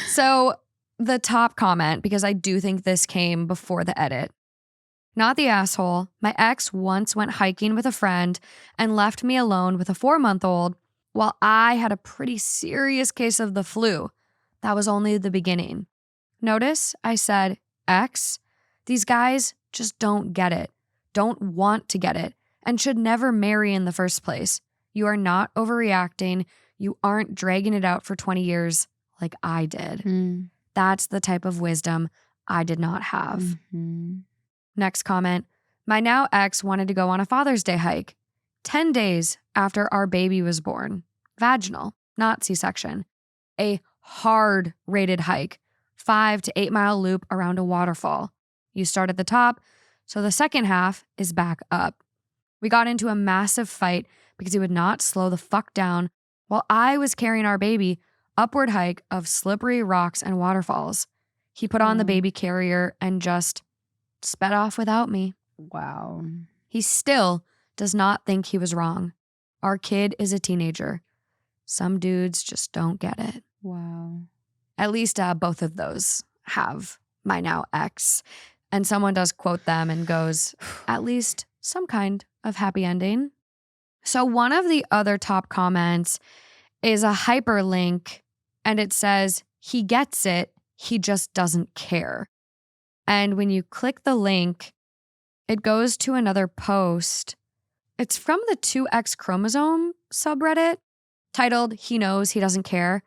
So the top comment, because I do think this came before the edit. Not the asshole. My ex once went hiking with a friend and left me alone with a 4-month-old while I had a pretty serious case of the flu. That was only the beginning. Notice I said, ex, these guys just don't get it, don't want to get it, and should never marry in the first place. You are not overreacting. You aren't dragging it out for 20 years like I did. That's the type of wisdom I did not have. Next comment. My now ex wanted to go on a Father's Day hike 10 days after our baby was born. Vaginal, not C-section. A hard rated hike, 5 to 8 mile loop around a waterfall. You start at the top, so the second half is back up. We got into a massive fight because he would not slow the fuck down while I was carrying our baby upward hike of slippery rocks and waterfalls. He put on the baby carrier and just sped off without me. Wow. He still does not think he was wrong. Our kid is a teenager. Some dudes just don't get it. Wow. At least both of those have my now ex. And someone does quote them and goes, at least some kind of happy ending. So one of the other top comments is a hyperlink, and it says, he gets it, he just doesn't care. And when you click the link, it goes to another post. It's from the 2X chromosome subreddit titled, He Knows He Doesn't Care.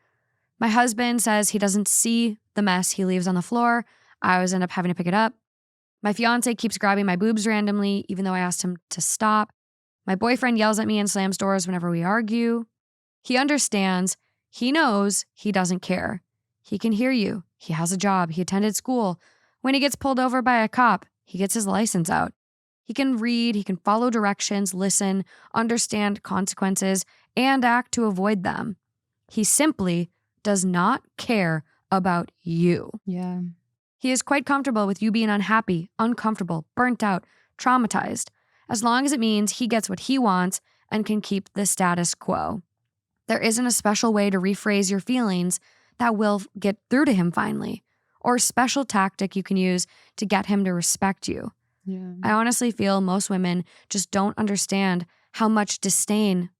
My husband says he doesn't see the mess he leaves on the floor. I always end up having to pick it up. My fiance keeps grabbing my boobs randomly, even though I asked him to stop. My boyfriend yells at me and slams doors whenever we argue. He understands. He knows he doesn't care. He can hear you. He has a job. He attended school. When he gets pulled over by a cop, he gets his license out. He can read, he can follow directions, listen, understand consequences, and act to avoid them. He simply does not care about you. Yeah. He is quite comfortable with you being unhappy, uncomfortable, burnt out, traumatized, as long as it means he gets what he wants and can keep the status quo. There isn't a special way to rephrase your feelings that will get through to him finally, or a special tactic you can use to get him to respect you. Yeah. I honestly feel most women just don't understand how much disdain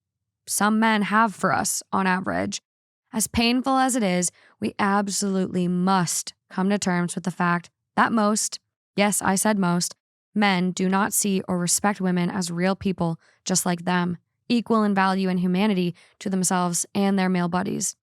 some men have for us on average. As painful as it is, we absolutely must come to terms with the fact that most, yes, I said most, men do not see or respect women as real people just like them, equal in value and humanity to themselves and their male buddies.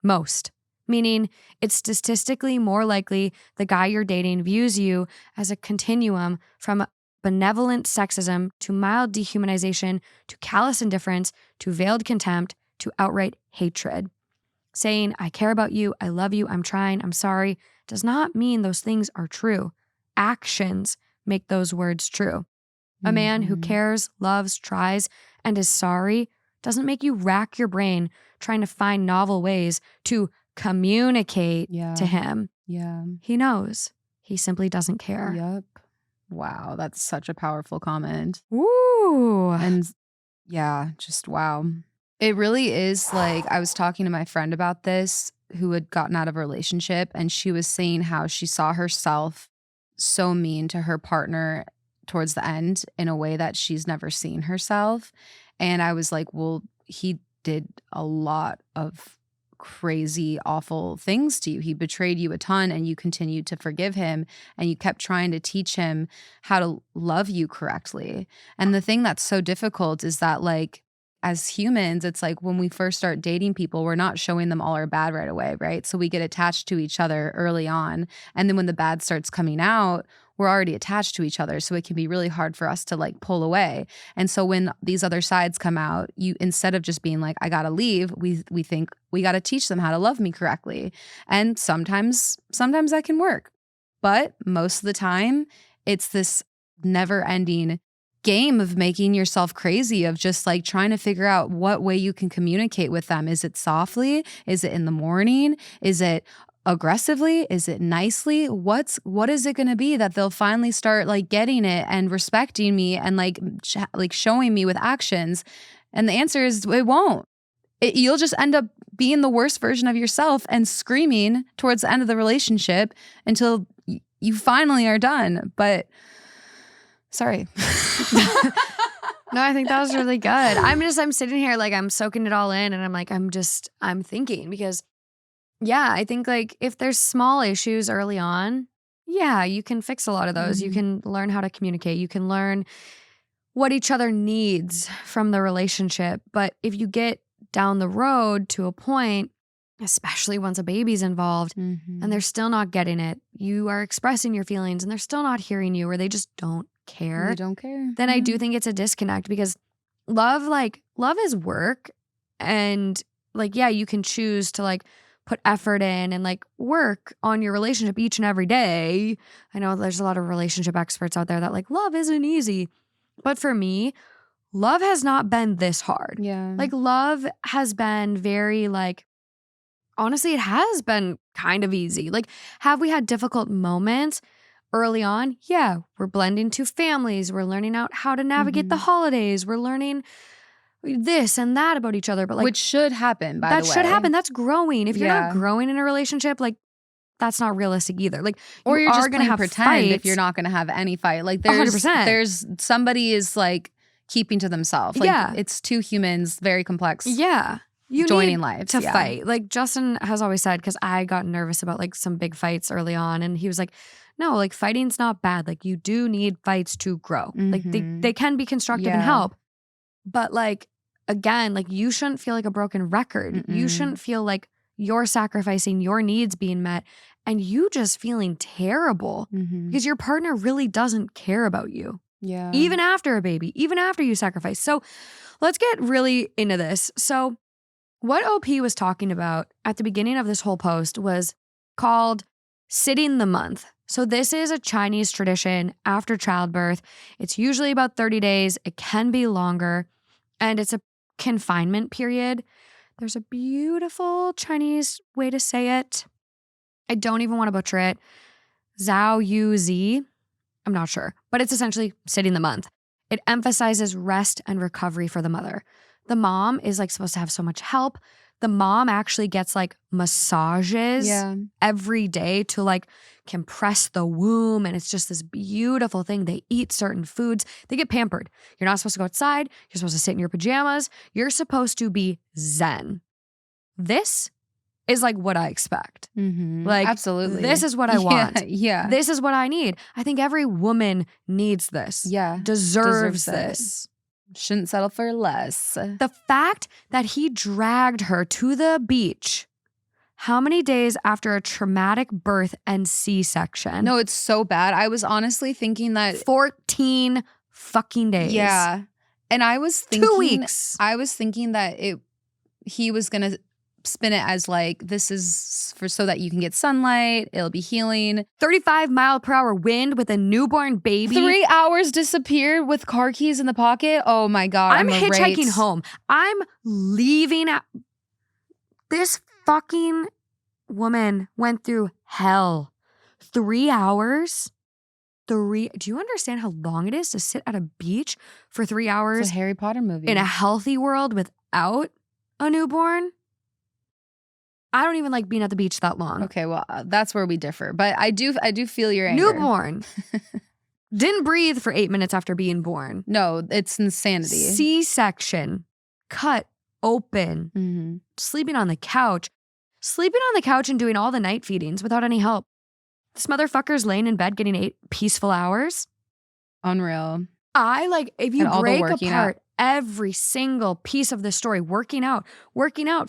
Most. Meaning it's statistically more likely the guy you're dating views you as a continuum from benevolent sexism to mild dehumanization to callous indifference to veiled contempt to outright hatred. Saying, I care about you, I love you, I'm trying, I'm sorry, does not mean those things are true. Actions make those words true. A man who cares, loves, tries, and is sorry doesn't make you rack your brain trying to find novel ways to communicate to him. Yeah. He knows. He simply doesn't care. Yep. Wow. That's such a powerful comment. Ooh. And yeah, just wow. It really is like, I was talking to my friend about this who had gotten out of a relationship, and she was saying how she saw herself so mean to her partner towards the end in a way that she's never seen herself. And I was like, well, he did a lot of crazy, awful things to you. He betrayed you a ton, and you continued to forgive him, and you kept trying to teach him how to love you correctly. And the thing that's so difficult is that, like, as humans, it's like when we first start dating people, we're not showing them all our bad right away, right? So we get attached to each other early on. And then when the bad starts coming out, we're already attached to each other. So it can be really hard for us to like pull away. And so when these other sides come out, you, instead of just being like, I gotta leave, we think we gotta teach them how to love me correctly. And sometimes that can work. But most of the time, it's this never ending game of making yourself crazy, of just like trying to figure out what way you can communicate with them. Is it softly? Is it in the morning? Is it aggressively? Is it nicely? What is it going to be that they'll finally start like getting it and respecting me and like showing me with actions? And the answer is it won't. You'll just end up being the worst version of yourself and screaming towards the end of the relationship until you finally are done. But sorry. No, I think that was really good. I'm sitting here like I'm soaking it all in, and I'm like, I'm thinking, because yeah, I think like if there's small issues early on, yeah, you can fix a lot of those. You can learn how to communicate. You can learn what each other needs from the relationship. But if you get down the road to a point, especially once a baby's involved, and they're still not getting it, you are expressing your feelings and they're still not hearing you, or they just don't care. They don't care. Then I do think it's a disconnect, because love is work. And like, yeah, you can choose to like put effort in and like work on your relationship each and every day. I know there's a lot of relationship experts out there that like love isn't easy. But for me, love has not been this hard. Yeah. Like love has been very like, honestly, it has been kind of easy. Like, have we had difficult moments early on? Yeah, we're blending two families. We're learning out how to navigate the holidays. We're learning this and that about each other. But like, which should happen, by the way. that should happen. That's growing. If you're not growing in a relationship, like that's not realistic either. Like, or you're just going to have pretend fights. If you're not going to have any fight. Like 100%. there's somebody is like keeping to themselves. Like it's two humans, very complex. Yeah. You joining need lives to fight. Like Justin has always said, because I got nervous about like some big fights early on, and he was like, no, like fighting's not bad. Like you do need fights to grow. Like they can be constructive and help. But like, again, like you shouldn't feel like a broken record. You shouldn't feel like you're sacrificing your needs being met and you just feeling terrible because your partner really doesn't care about you. Yeah. Even after a baby, even after you sacrifice. So let's get really into this. So what OP was talking about at the beginning of this whole post was called sitting the month. So this is a Chinese tradition after childbirth. It's usually about 30 days. It can be longer. And it's a confinement period. There's a beautiful Chinese way to say it. I don't even want to butcher it. Zhao Yu Zi. I'm not sure. But it's essentially sitting the month. It emphasizes rest and recovery for the mother. The mom is like supposed to have so much help. The mom actually gets like massages every day to like compress the womb. And it's just this beautiful thing. They eat certain foods. They get pampered. You're not supposed to go outside. You're supposed to sit in your pajamas. You're supposed to be zen. This is like what I expect. Like, absolutely. This is what I want. Yeah. This is what I need. I think every woman needs this. Yeah. Deserves this. Shouldn't settle for less. The fact that he dragged her to the beach how many days after a traumatic birth and C-section? No, it's so bad. I was honestly thinking that 14 fucking days. Yeah. And I was thinking 2 weeks. I was thinking that he was gonna spin it as like, this is for so that you can get sunlight, it'll be healing. 35-mile-per-hour wind with a newborn baby. 3 hours disappeared with car keys in the pocket. Oh my God. I'm hitchhiking home. I'm leaving. This fucking woman went through hell. 3 hours. Do you understand how long it is to sit at a beach for 3 hours? It's a Harry Potter movie. In a healthy world without a newborn? I don't even like being at the beach that long. Okay, well, that's where we differ. But I do feel your anger. Newborn. Didn't breathe for 8 minutes after being born. No, it's insanity. C-section. Cut open. Sleeping on the couch. Sleeping on the couch and doing all the night feedings without any help. This motherfucker's laying in bed getting 8 peaceful hours. Unreal. If you break apart every single piece of the story, working out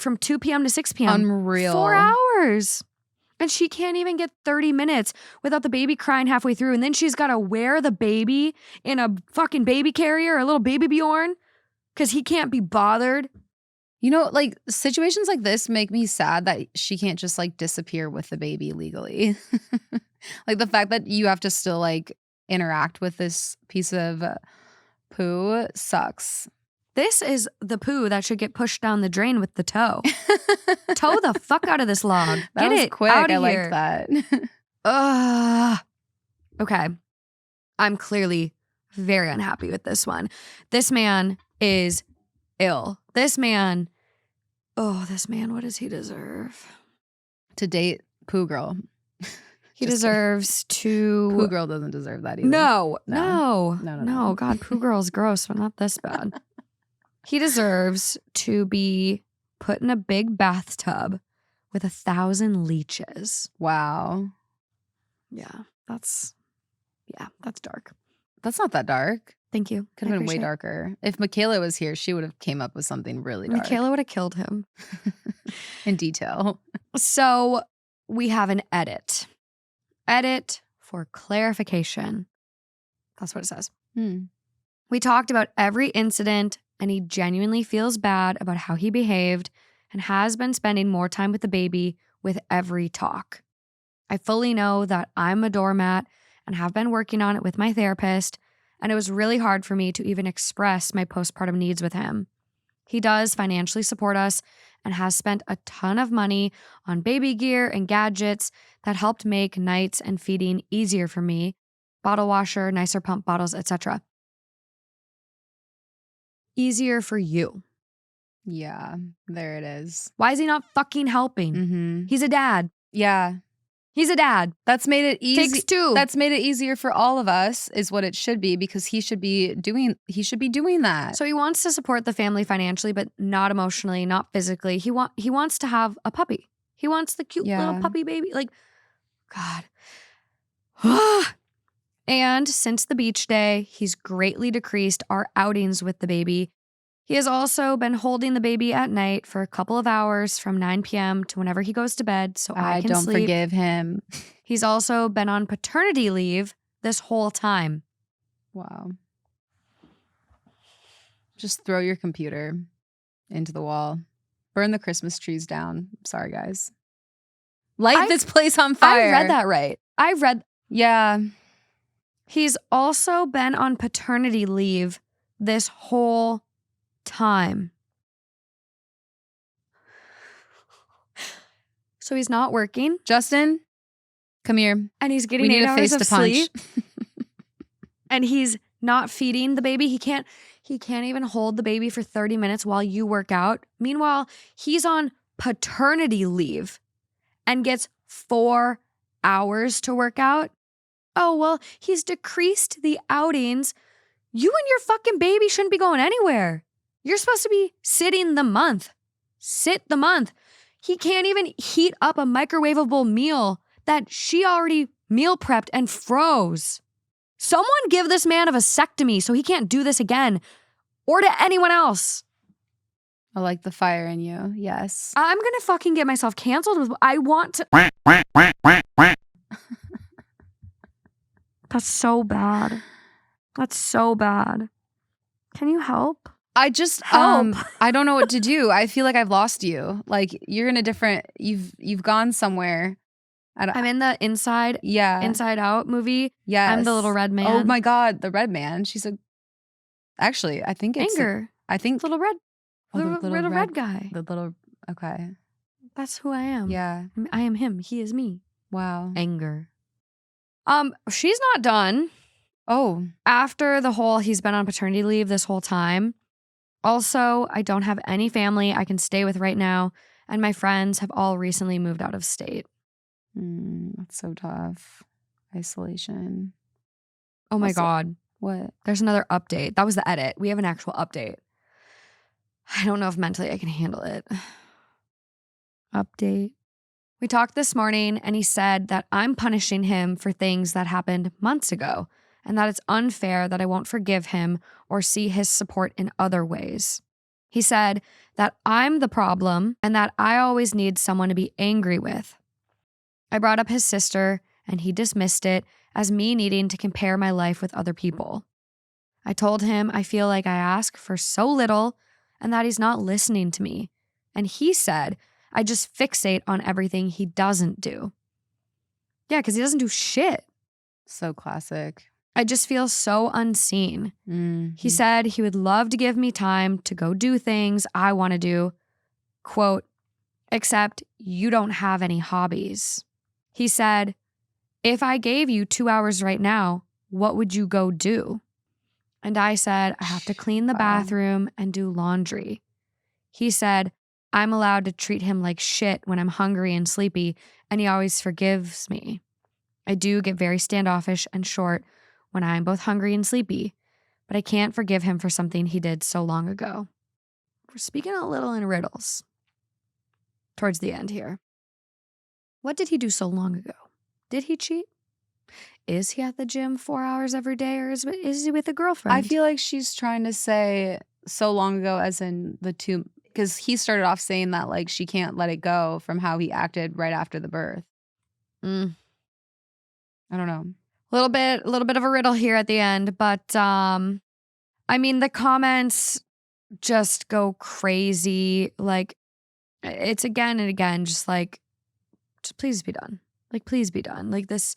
from 2 p.m. to 6 p.m. Unreal. 4 hours. And she can't even get 30 minutes without the baby crying halfway through. And then she's got to wear the baby in a fucking baby carrier, a little baby Bjorn, because he can't be bothered. You know, like situations like this make me sad that she can't just like disappear with the baby legally. Like the fact that you have to still like interact with this piece of poo sucks. This is the poo that should get pushed down the drain with the toe. Toe the fuck out of this log. That Get was it quick. out I of like here. that. Okay. I'm clearly very unhappy with this one. This man is ill. This man, what does he deserve? To date Poo Girl. He Just deserves to... Poo Girl doesn't deserve that either. No. God, Poo Girl's gross, but not this bad. He deserves to be put in a big bathtub with 1,000 leeches. Wow. Yeah, that's dark. That's not that dark. Thank you. Could have been way darker. If Michaela was here, she would have came up with something really dark. Michaela would have killed him. In detail. So we have an edit. Edit for clarification. That's what it says. We talked about every incident, and he genuinely feels bad about how he behaved and has been spending more time with the baby with every talk. I fully know that I'm a doormat and have been working on it with my therapist, and it was really hard for me to even express my postpartum needs with him. He does financially support us and has spent a ton of money on baby gear and gadgets that helped make nights and feeding easier for me, bottle washer, nicer pump bottles, etc. Easier for you. Yeah, there it is. Why is he not fucking helping? He's a dad. Yeah. He's a dad. That's made it easy. Takes two. That's made it easier for all of us, is what it should be, because he should be doing that. So he wants to support the family financially, but not emotionally, not physically. He wants to have a puppy. He wants the cute little puppy baby. Like, God. And since the beach day, he's greatly decreased our outings with the baby. He has also been holding the baby at night for a couple of hours from 9 p.m. to whenever he goes to bed, so I can don't sleep. forgive him. He's also been on paternity leave this whole time. Wow. Just throw your computer into the wall. Burn the Christmas trees down. Sorry, guys. Light this place on fire. I read that right. Yeah. He's also been on paternity leave this whole time. So he's not working. Justin, come here. And he's getting We need 8 a hours face of to punch. sleep. And he's not feeding the baby. He can't even hold the baby for 30 minutes while you work out. Meanwhile, he's on paternity leave and gets 4 hours to work out. Oh, well, he's decreased the outings. You and your fucking baby shouldn't be going anywhere. You're supposed to be sitting the month. Sit the month. He can't even heat up a microwavable meal that she already meal prepped and froze. Someone give this man a vasectomy so he can't do this again, or to anyone else. I like the fire in you. Yes. I'm gonna fucking get myself canceled. I want to. That's so bad. That's so bad. Can you help? I just Help. I don't know what to do. I feel like I've lost you. Like you're in a different. You've gone somewhere. I'm in the Inside Out movie. Yes. I'm the little red man. Oh my God, the red man. She's a. Actually, I think it's Anger. I think Little red. Oh, the little red guy. The little. Okay. That's who I am. Yeah. I am him. He is me. Wow. Anger. She's not done. Oh. After the whole he's been on paternity leave this whole time. Also, I don't have any family I can stay with right now, and my friends have all recently moved out of state. That's so tough. Isolation. Oh my Also- God. What? There's another update. That was the edit. We have an actual update. I don't know if mentally I can handle it. Update. We talked this morning and he said that I'm punishing him for things that happened months ago and that it's unfair that I won't forgive him or see his support in other ways. He said that I'm the problem and that I always need someone to be angry with. I brought up his sister, and he dismissed it as me needing to compare my life with other people. I told him I feel like I ask for so little and that he's not listening to me. And he said I just fixate on everything he doesn't do. Yeah, because he doesn't do shit. So classic. I just feel so unseen. Mhm. He said he would love to give me time to go do things I want to do. Quote, except you don't have any hobbies. He said, if I gave you 2 hours right now, what would you go do? And I said, I have to clean the Wow. bathroom and do laundry. He said, I'm allowed to treat him like shit when I'm hungry and sleepy, and he always forgives me. I do get very standoffish and short when I'm both hungry and sleepy, but I can't forgive him for something he did so long ago. We're speaking a little in riddles towards the end here. What did he do so long ago? Did he cheat? Is he at the gym 4 hours every day, or is he with a girlfriend? I feel like she's trying to say so long ago as in the two, because he started off saying that like she can't let it go from how he acted right after the birth. I don't know. A little bit of a riddle here at the end, but I mean the comments just go crazy. Like it's again and again, just like, just please be done. Like please be done. Like this.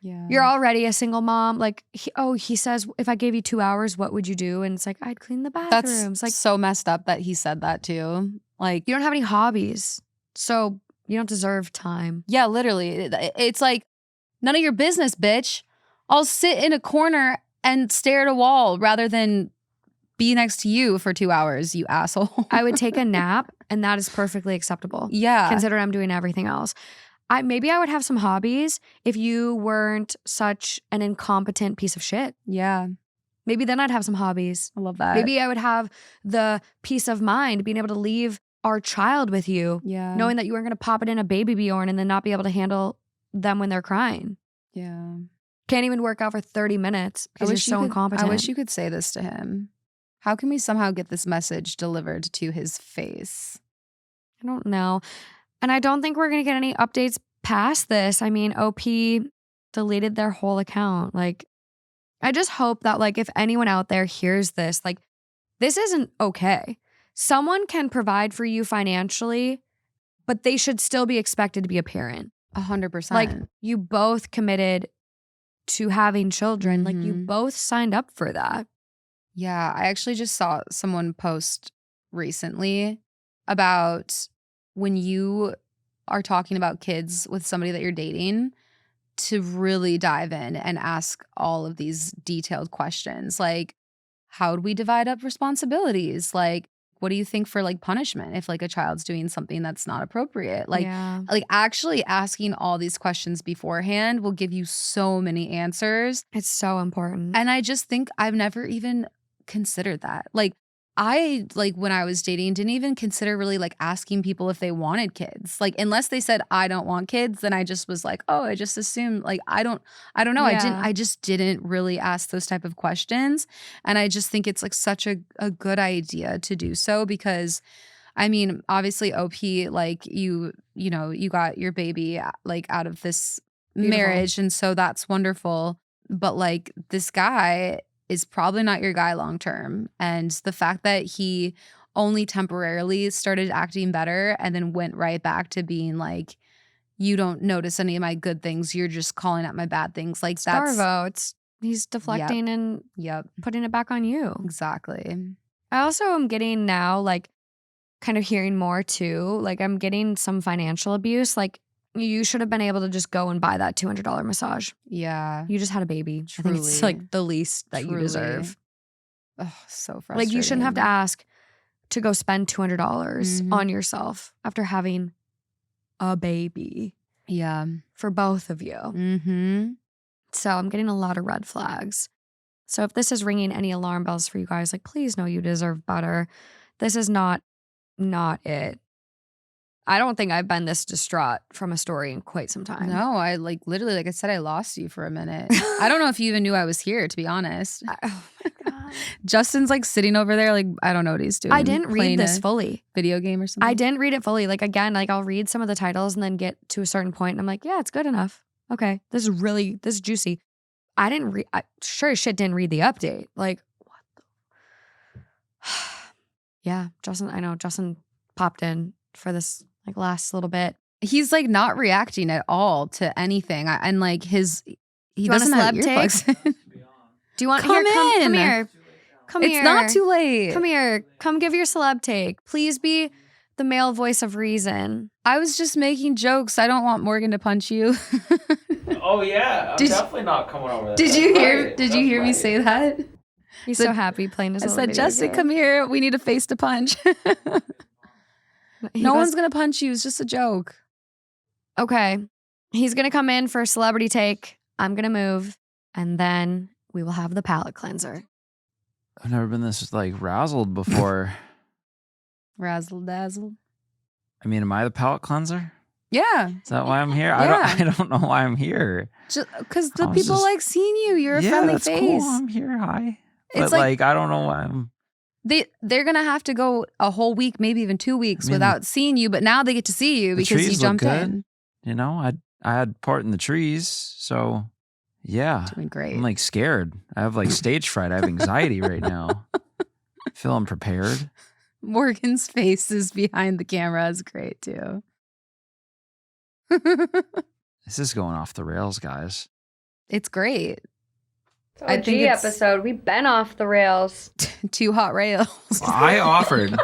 Yeah. You're already a single mom. Like he says, if I gave you 2 hours, what would you do? And it's like, I'd clean the bathrooms. That's Like so messed up that he said that too. Like, you don't have any hobbies, so you don't deserve time. yeah, literally. It's like, none of your business, bitch. I'll sit in a corner and stare at a wall rather than be next to you for 2 hours, you asshole. I would take a nap, and that is perfectly acceptable. Yeah. Consider I'm doing everything else. Maybe I would have some hobbies if you weren't such an incompetent piece of shit. Yeah. Maybe then I'd have some hobbies. I love that. Maybe I would have the peace of mind being able to leave our child with you, Yeah. knowing that you weren't going to pop it in a baby Bjorn and then not be able to handle them when they're crying. Yeah. Can't even work out for 30 minutes because you're so incompetent. I wish you could say this to him. How can we somehow get this message delivered to his face? I don't know. And I don't think we're going to get any updates past this. I mean, OP deleted their whole account. Like, I just hope that, like, if anyone out there hears this, like, this isn't okay. Someone can provide for you financially, but they should still be expected to be a parent. 100%. Like, you both committed to having children. Like, you both signed up for that. Yeah, I actually just saw someone post recently about when you are talking about kids with somebody that you're dating, to really dive in and ask all of these detailed questions. Like, how do we divide up responsibilities? Like, what do you think for like punishment if like a child's doing something that's not appropriate? Like, Yeah. like actually asking all these questions beforehand will give you so many answers. It's so important. And I just think I've never even considered that. Like, I, like when I was dating, didn't even consider really like asking people if they wanted kids. Like, unless they said, I don't want kids, then I just was like, oh, I just assumed, like, I don't know. Yeah. I just didn't really ask those type of questions. And I just think it's like such a good idea to do so, because I mean, obviously OP, like you know, you got your baby like out of this Beautiful. marriage. And so that's wonderful. But like this guy is probably not your guy long term. And the fact that he only temporarily started acting better and then went right back to being like, you don't notice any of my good things, you're just calling out my bad things. Like that's Starvo. He's deflecting and putting it back on you. Exactly. I also am getting now, like, kind of hearing more too. Like, I'm getting some financial abuse. Like, you should have been able to just go and buy that $200 massage. Yeah. You just had a baby. I think it's like the least that you deserve. Oh, so frustrating. Like, you shouldn't have to ask to go spend $200 on yourself after having a baby. Yeah. For both of you. So I'm getting a lot of red flags. So if this is ringing any alarm bells for you guys, like, please know you deserve better. This is not it. I don't think I've been this distraught from a story in quite some time. No, I like literally, like I said, I lost you for a minute. I don't know if you even knew I was here, to be honest. Oh my God. Justin's like sitting over there, like, I don't know what he's doing. I didn't read playing this a fully. video game or something. I didn't read it fully. Like, again, like I'll read some of the titles and then get to a certain point and I'm like, yeah, it's good enough. Okay, this is juicy. I didn't read, sure as shit didn't read the update. Like, what the? Yeah, Justin popped in for this like last little bit. He's like not reacting at all to anything. And like he want a doesn't have celeb take? earplugs. Do you want Come come in. here? Come It's here. not too late. Come here. Come give your celeb take. Please be the male voice of reason. I was just making jokes. I don't want Morgan to punch you. Oh yeah, I'm definitely not coming over there. Did you hear me say that? He's so happy playing his I little said, video Justin, game. come here. We need a face to punch. He No goes, one's gonna punch you. It's just a joke. okay. He's gonna come in for a celebrity take. I'm gonna move, and then we will have the palate cleanser. I've never been this like razzled before. Razzle dazzle. I mean, am I the palate cleanser? Yeah. Is that why I'm here? Yeah. I don't know why I'm here. Just because the I was people just- like seeing you. You're a Yeah, friendly that's face. cool. I'm here. Hi. It's But like- like I don't know why I'm. They're gonna have to go a whole week, maybe even 2 weeks I mean, without seeing you, but now they get to see you the because you trees look jumped good. in. You know, I had part in the trees, so yeah. Doing great. I'm like scared. I have like stage fright. I have anxiety right now. I feel unprepared. Morgan's face is behind the camera is great too. This is going off the rails, guys. It's great. I think episode. We've been off the rails. 2 hot rails. I offered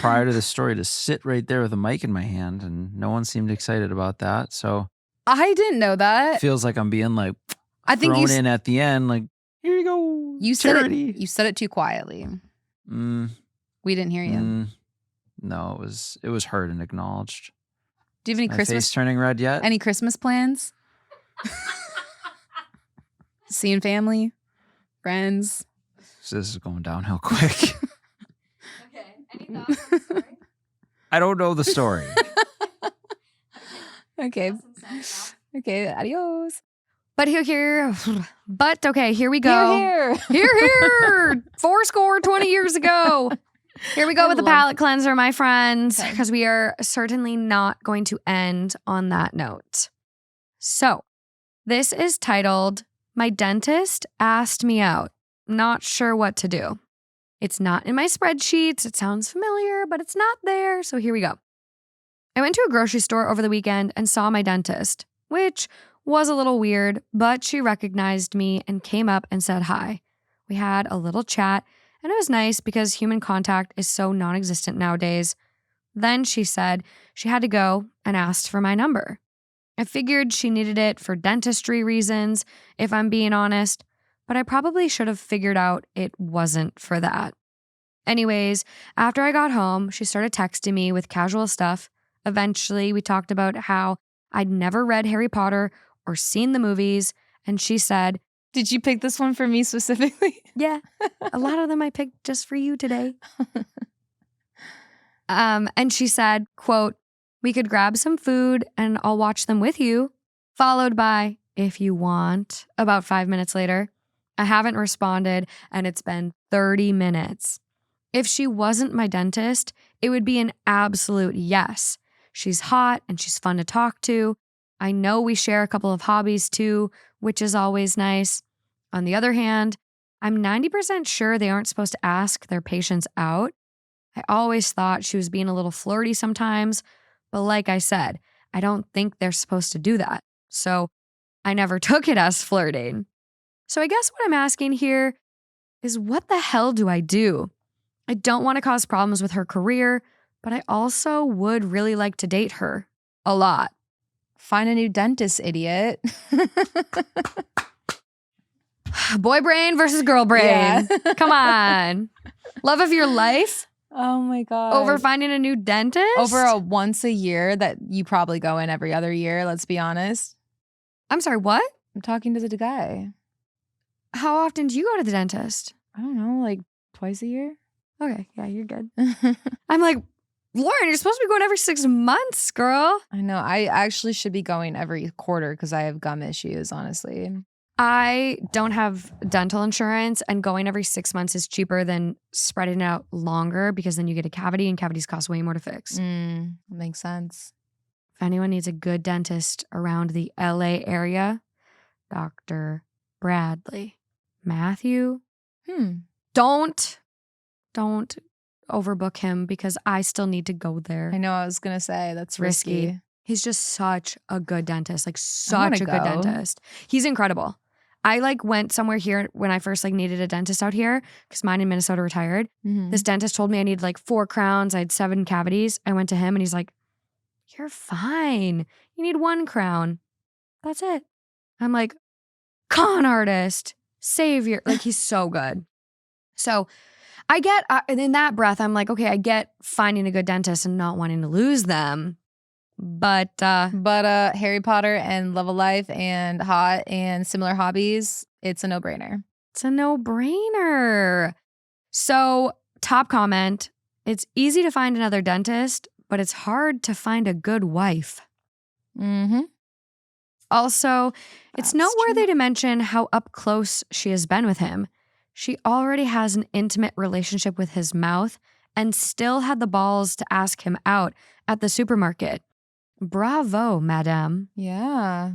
prior to the story to sit right there with a mic in my hand, and no one seemed excited about that. So I didn't know it that. feels like I'm being like I think thrown in at the end, like, here you go. you said charity. it. You said it too quietly. Mm, We didn't hear you. no, it was heard and acknowledged. Do you have any My Christmas? face turning red yet? Any Christmas plans? Seeing family, friends. So this is going downhill quick. Okay. Any thoughts? I don't know the story. Okay. Okay. Adios. But here. But okay, here we go. Here. Here. 20 years ago. Here we go I with the love- palate cleanser, my friends, Okay. because we are certainly not going to end on that note. So, this is titled, My Dentist Asked Me Out. Not sure what to do. It's not in my spreadsheets. It sounds familiar, but it's not there. So here we go. I went to a grocery store over the weekend and saw my dentist, which was a little weird, but she recognized me and came up and said hi. We had a little chat, and it was nice because human contact is so non-existent nowadays. Then she said she had to go and asked for my number. I figured she needed it for dentistry reasons, if I'm being honest, but I probably should have figured out it wasn't for that. Anyways, after I got home, she started texting me with casual stuff. Eventually, we talked about how I'd never read Harry Potter or seen the movies, and she said, Did you pick this one for me specifically? yeah, a lot of them I picked just for you today. And she said, quote, we could grab some food and I'll watch them with you, followed by, if you want, about 5 minutes later. I haven't responded and it's been 30 minutes. If she wasn't my dentist, it would be an absolute yes. She's hot and she's fun to talk to. I know we share a couple of hobbies too, which is always nice. On the other hand, I'm 90% sure they aren't supposed to ask their patients out. I always thought she was being a little flirty sometimes, but like I said, I don't think they're supposed to do that. So I never took it as flirting. So I guess what I'm asking here is, what the hell do I do? I don't want to cause problems with her career, but I also would really like to date her a lot. Find a new dentist, idiot. Boy brain versus girl brain. Yeah. Come on. Love of your life Oh my God. over finding a new dentist? Over a once a year that you probably go in every other year, let's be honest. I'm sorry, what? I'm talking to the guy. How often do you go to the dentist? I don't know, like twice a year? Okay, yeah, you're good. I'm like, Lauren, you're supposed to be going every 6 months, girl. I know. I actually should be going every quarter because I have gum issues, honestly. I don't have dental insurance, and going every 6 months is cheaper than spreading it out longer because then you get a cavity, and cavities cost way more to fix. Makes sense. If anyone needs a good dentist around the LA area, Dr. Bradley. Matthew, don't overbook him because I still need to go there. I know. I was going to say that's risky. He's just such a good dentist, like I such wanna a good go. dentist. He's incredible. I like went somewhere here when I first like needed a dentist out here because mine in Minnesota retired. This dentist told me I needed like 4 crowns. I had 7 cavities. I went to him and he's like, "You're fine. You need 1 crown. That's it." I'm like, con artist, savior. Like he's so good. So I get, in that breath, I'm like, okay, I get finding a good dentist and not wanting to lose them. But Harry Potter and Love of Life and Hot and similar hobbies, it's a no-brainer. it's a no-brainer. So top comment, it's easy to find another dentist, but it's hard to find a good wife. Also, it's That's noteworthy true. to mention how up close she has been with him. She already has an intimate relationship with his mouth and still had the balls to ask him out at the supermarket. Bravo, madame. Yeah.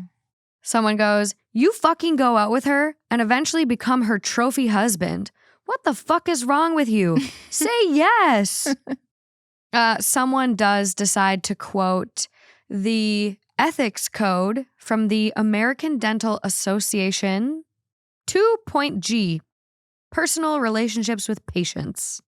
Someone goes, "You fucking go out with her and eventually become her trophy husband. What the fuck is wrong with you? Say yes." Someone does decide to quote the ethics code from the American Dental Association 2.G, personal relationships with patients.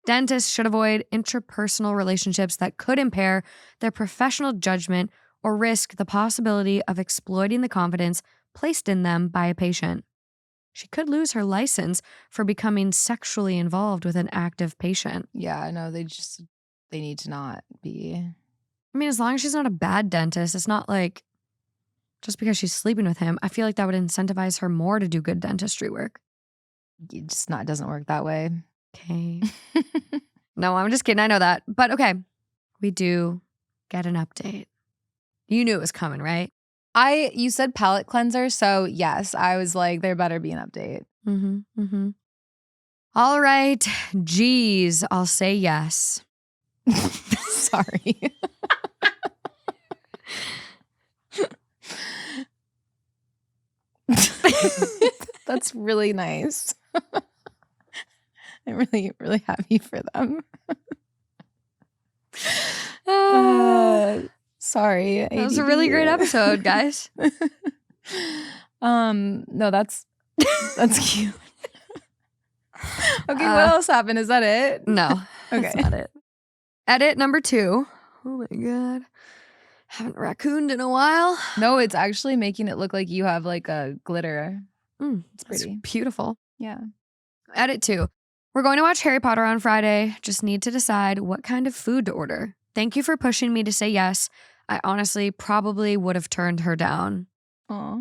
Dentists should avoid interpersonal relationships that could impair their professional judgment or risk the possibility of exploiting the confidence placed in them by a patient. She could lose her license for becoming sexually involved with an active patient. Yeah, I know. They need to not be. I mean, as long as she's not a bad dentist, it's not like just because she's sleeping with him. I feel like that would incentivize her more to do good dentistry work. It just doesn't work that way. Okay. No, I'm just kidding. I know that. But okay, we do get an update. You knew it was coming, right? You said palate cleanser, so yes, I was like, there better be an update. All right. Geez, I'll say yes. Sorry. That's really nice. I'm really, really happy for them. Sorry. That was a really great episode, guys. No, that's cute. Okay, what else happened? Is that it? No, Okay. that's not it. Edit number 2. Oh my God. Haven't raccooned in a while. No, it's actually making it look like you have like a glitter. It's pretty. It's beautiful. Yeah. Edit 2. We're going to watch Harry Potter on Friday. Just need to decide what kind of food to order. Thank you for pushing me to say yes. I honestly probably would have turned her down. Aw.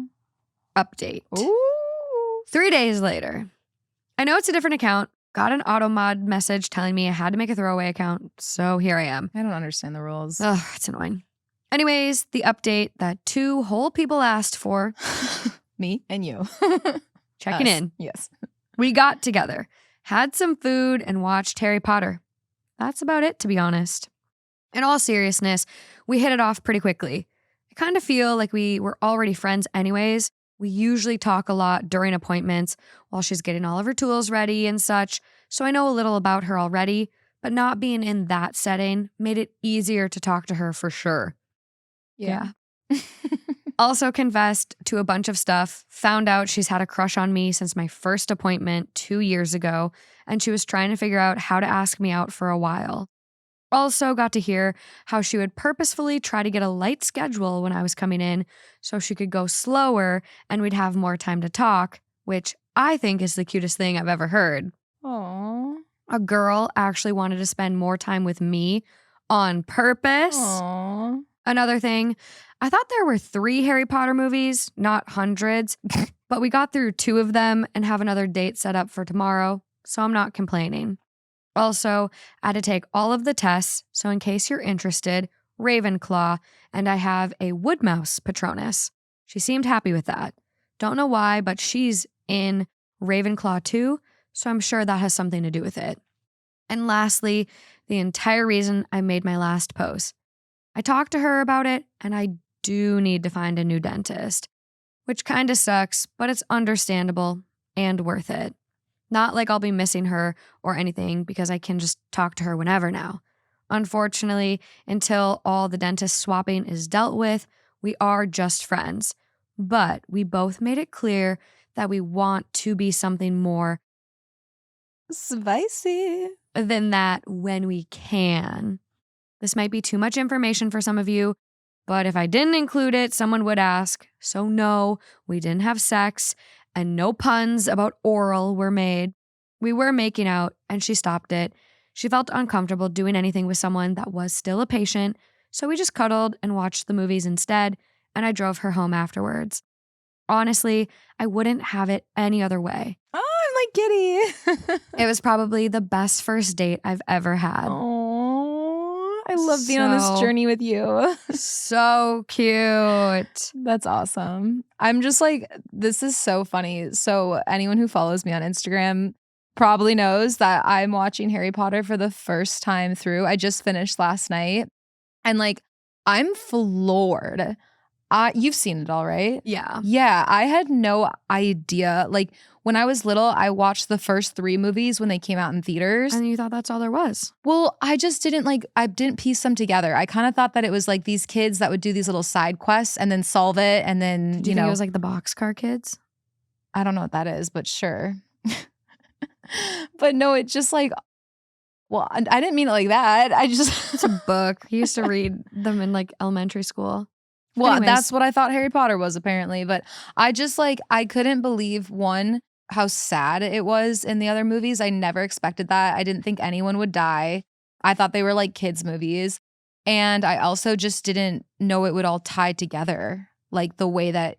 Update. Ooh. 3 days later. I know it's a different account. Got an automod message telling me I had to make a throwaway account. So here I am. I don't understand the rules. Ugh, it's annoying. Anyways, the update that 2 whole people asked for. Me and you. Checking Us. in. Yes. We got together, had some food, and watched Harry Potter. That's about it, to be honest. In all seriousness, we hit it off pretty quickly. I kind of feel like we were already friends anyways. We usually talk a lot during appointments while she's getting all of her tools ready and such, so I know a little about her already, but not being in that setting made it easier to talk to her for sure. Yeah. Also confessed to a bunch of stuff, found out she's had a crush on me since my first appointment 2 years ago, and she was trying to figure out how to ask me out for a while. Also got to hear how she would purposefully try to get a light schedule when I was coming in so she could go slower and we'd have more time to talk, which I think is the cutest thing I've ever heard. Aww. A girl actually wanted to spend more time with me on purpose. Aww. Another thing, I thought there were 3 Harry Potter movies, not hundreds, but we got through 2 of them and have another date set up for tomorrow, so I'm not complaining. Also, I had to take all of the tests, so in case you're interested, Ravenclaw, and I have a Woodmouse Patronus. She seemed happy with that. Don't know why, but she's in Ravenclaw too, so I'm sure that has something to do with it. And lastly, the entire reason I made my last post. I talked to her about it, and I do need to find a new dentist, which kind of sucks, but it's understandable and worth it. Not like I'll be missing her or anything because I can just talk to her whenever now. Unfortunately, until all the dentist swapping is dealt with, we are just friends. But we both made it clear that we want to be something more Spicy. than that when we can. This might be too much information for some of you, but if I didn't include it, someone would ask. So no, we didn't have sex, and no puns about oral were made. We were making out, and she stopped it. She felt uncomfortable doing anything with someone that was still a patient, so we just cuddled and watched the movies instead, and I drove her home afterwards. Honestly, I wouldn't have it any other way. Oh, I'm like giddy. It was probably the best first date I've ever had. Oh, I love being on So- this journey with you. So cute. That's awesome. I'm just like, this is so funny. So anyone who follows me on Instagram probably knows that I'm watching Harry Potter for the first time through. I just finished last night. And like, I'm floored. You've seen it all, right? Yeah. Yeah, I had no idea. Like when I was little, I watched the first 3 movies when they came out in theaters. And you thought that's all there was. Well, I just didn't I didn't piece them together. I kind of thought that it was like these kids that would do these little side quests and then solve it. And then, Do you think it was like the Boxcar Kids? I don't know what that is, but sure. But no, it's just like, well, I didn't mean it like that. I just, It's a book. You used to read them in like elementary school. well, Anyways. that's what I thought Harry Potter was apparently. But I just like, I couldn't believe one, how sad it was in the other movies. I never expected that. I didn't think anyone would die. I thought they were like kids' movies. And I also just didn't know it would all tie together. Like the way that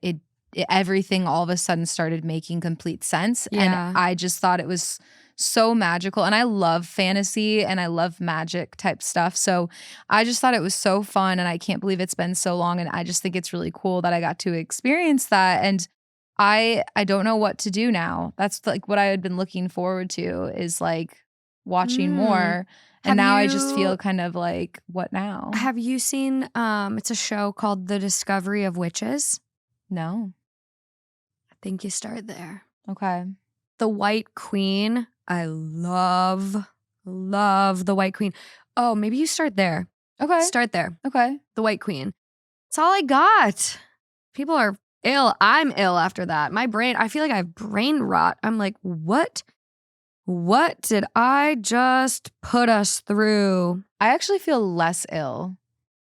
everything all of a sudden started making complete sense. Yeah. And I just thought it was so magical. And I love fantasy and I love magic type stuff. So I just thought it was so fun. And I can't believe it's been so long. And I just think it's really cool that I got to experience that. And I don't know what to do now. That's like what I had been looking forward to is like watching more. And now I just feel kind of like, what now? Have you seen, it's a show called The Discovery of Witches? No. I think you start there. Okay. The White Queen. I love The White Queen. Oh, maybe you start there. Okay. Start there. Okay. The White Queen. That's all I got. People are ill. I'm ill after that. My brain, I feel like I have brain rot. I'm like, what? What did I just put us through? I actually feel less ill.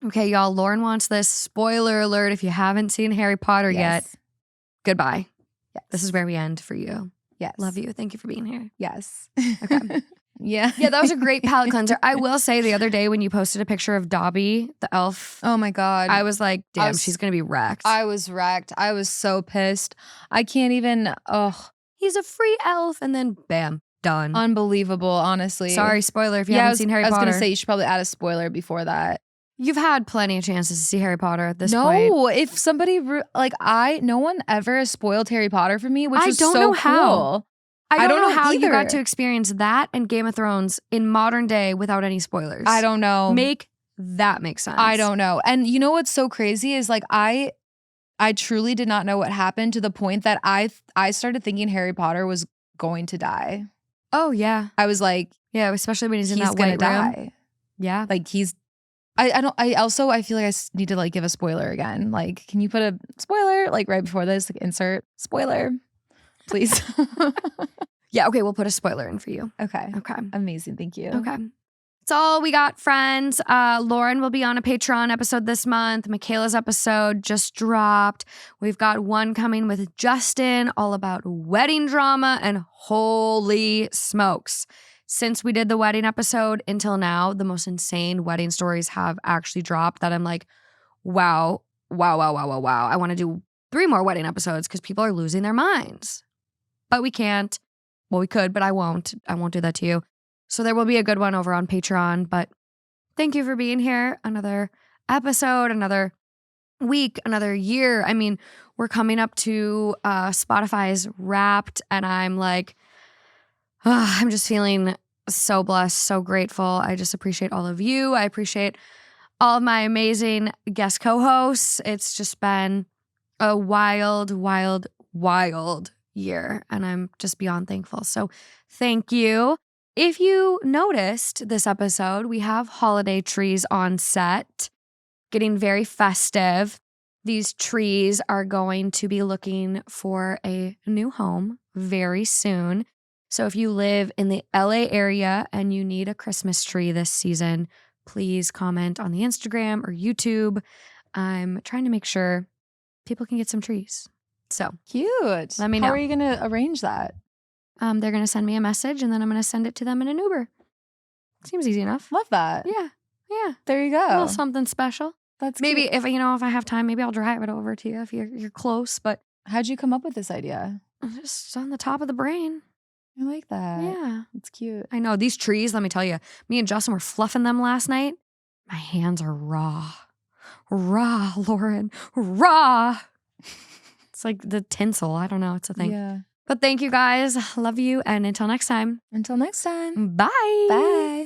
Okay, y'all, Lauren wants this. Spoiler alert if you haven't seen Harry Potter yet. Goodbye. Yes. This is where we end for you. Yes. Love you. Thank you for being here. Yes. Okay. Yeah. Yeah, that was a great palate cleanser. I will say the other day when you posted a picture of Dobby, the elf, Oh my God. I was like, damn, was- she's going to be wrecked. I was wrecked. I was so pissed. I can't even, He's a free elf. And then bam, done. unbelievable, honestly. Sorry, spoiler if you I haven't was, seen Harry I was Potter. going to say you should probably add a spoiler before that. You've had plenty of chances to see Harry Potter at this point. No, if somebody, no one ever has spoiled Harry Potter for me, which I was don't so know how. cool. I don't know how you either. got to experience that and Game of Thrones in modern day without any spoilers. I don't know. Make that make sense. I don't know. And you know what's so crazy is like I truly did not know what happened to the point that I started thinking Harry Potter was going to die. Oh, yeah. I was like, Yeah, especially when he's in he's that gonna white room. die. Yeah. Like he's. I feel like I need to like give a spoiler again. Like, can you put a spoiler like right before this? Like insert spoiler, please. Yeah, okay, we'll put a spoiler in for you. Okay. Okay. Amazing. Thank you. Okay. That's all we got, friends. Lauren will be on a Patreon episode this month. Michaela's episode just dropped. We've got one coming with Justin, all about wedding drama, and holy smokes. Since we did the wedding episode until now, the most insane wedding stories have actually dropped that I'm like, wow. I want to do 3 more wedding episodes because people are losing their minds. But we can't. Well, we could, but I won't. I won't do that to you. So there will be a good one over on Patreon. But thank you for being here. Another episode, another week, another year. I mean, we're coming up to Spotify's Wrapped, and I'm like, I'm just feeling so blessed, so grateful. I just appreciate all of you. I appreciate all of my amazing guest co-hosts. It's just been a wild, wild, wild year, and I'm just beyond thankful. So thank you. If you noticed this episode, we have holiday trees on set, getting very festive. These trees are going to be looking for a new home very soon. So if you live in the LA area and you need a Christmas tree this season, please comment on the Instagram or YouTube. I'm trying to make sure people can get some trees. So Cute. Let me know. How are you going to arrange that? they're going to send me a message, and then I'm going to send it to them in an Uber. Seems easy enough. Love that. Yeah. Yeah. There you A little go. something special. That's Maybe cute. if I have time, maybe I'll drive it over to you if you're close, but How'd you come up with this idea? just on the top of the brain. I like that. Yeah. It's cute. I know these trees, let me tell you, me and Justin were fluffing them last night. My hands are raw. Raw, Lauren. Raw. It's like the tinsel. I don't know. It's a thing. Yeah. But thank you guys. Love you. And until next time. Until next time. Bye. Bye.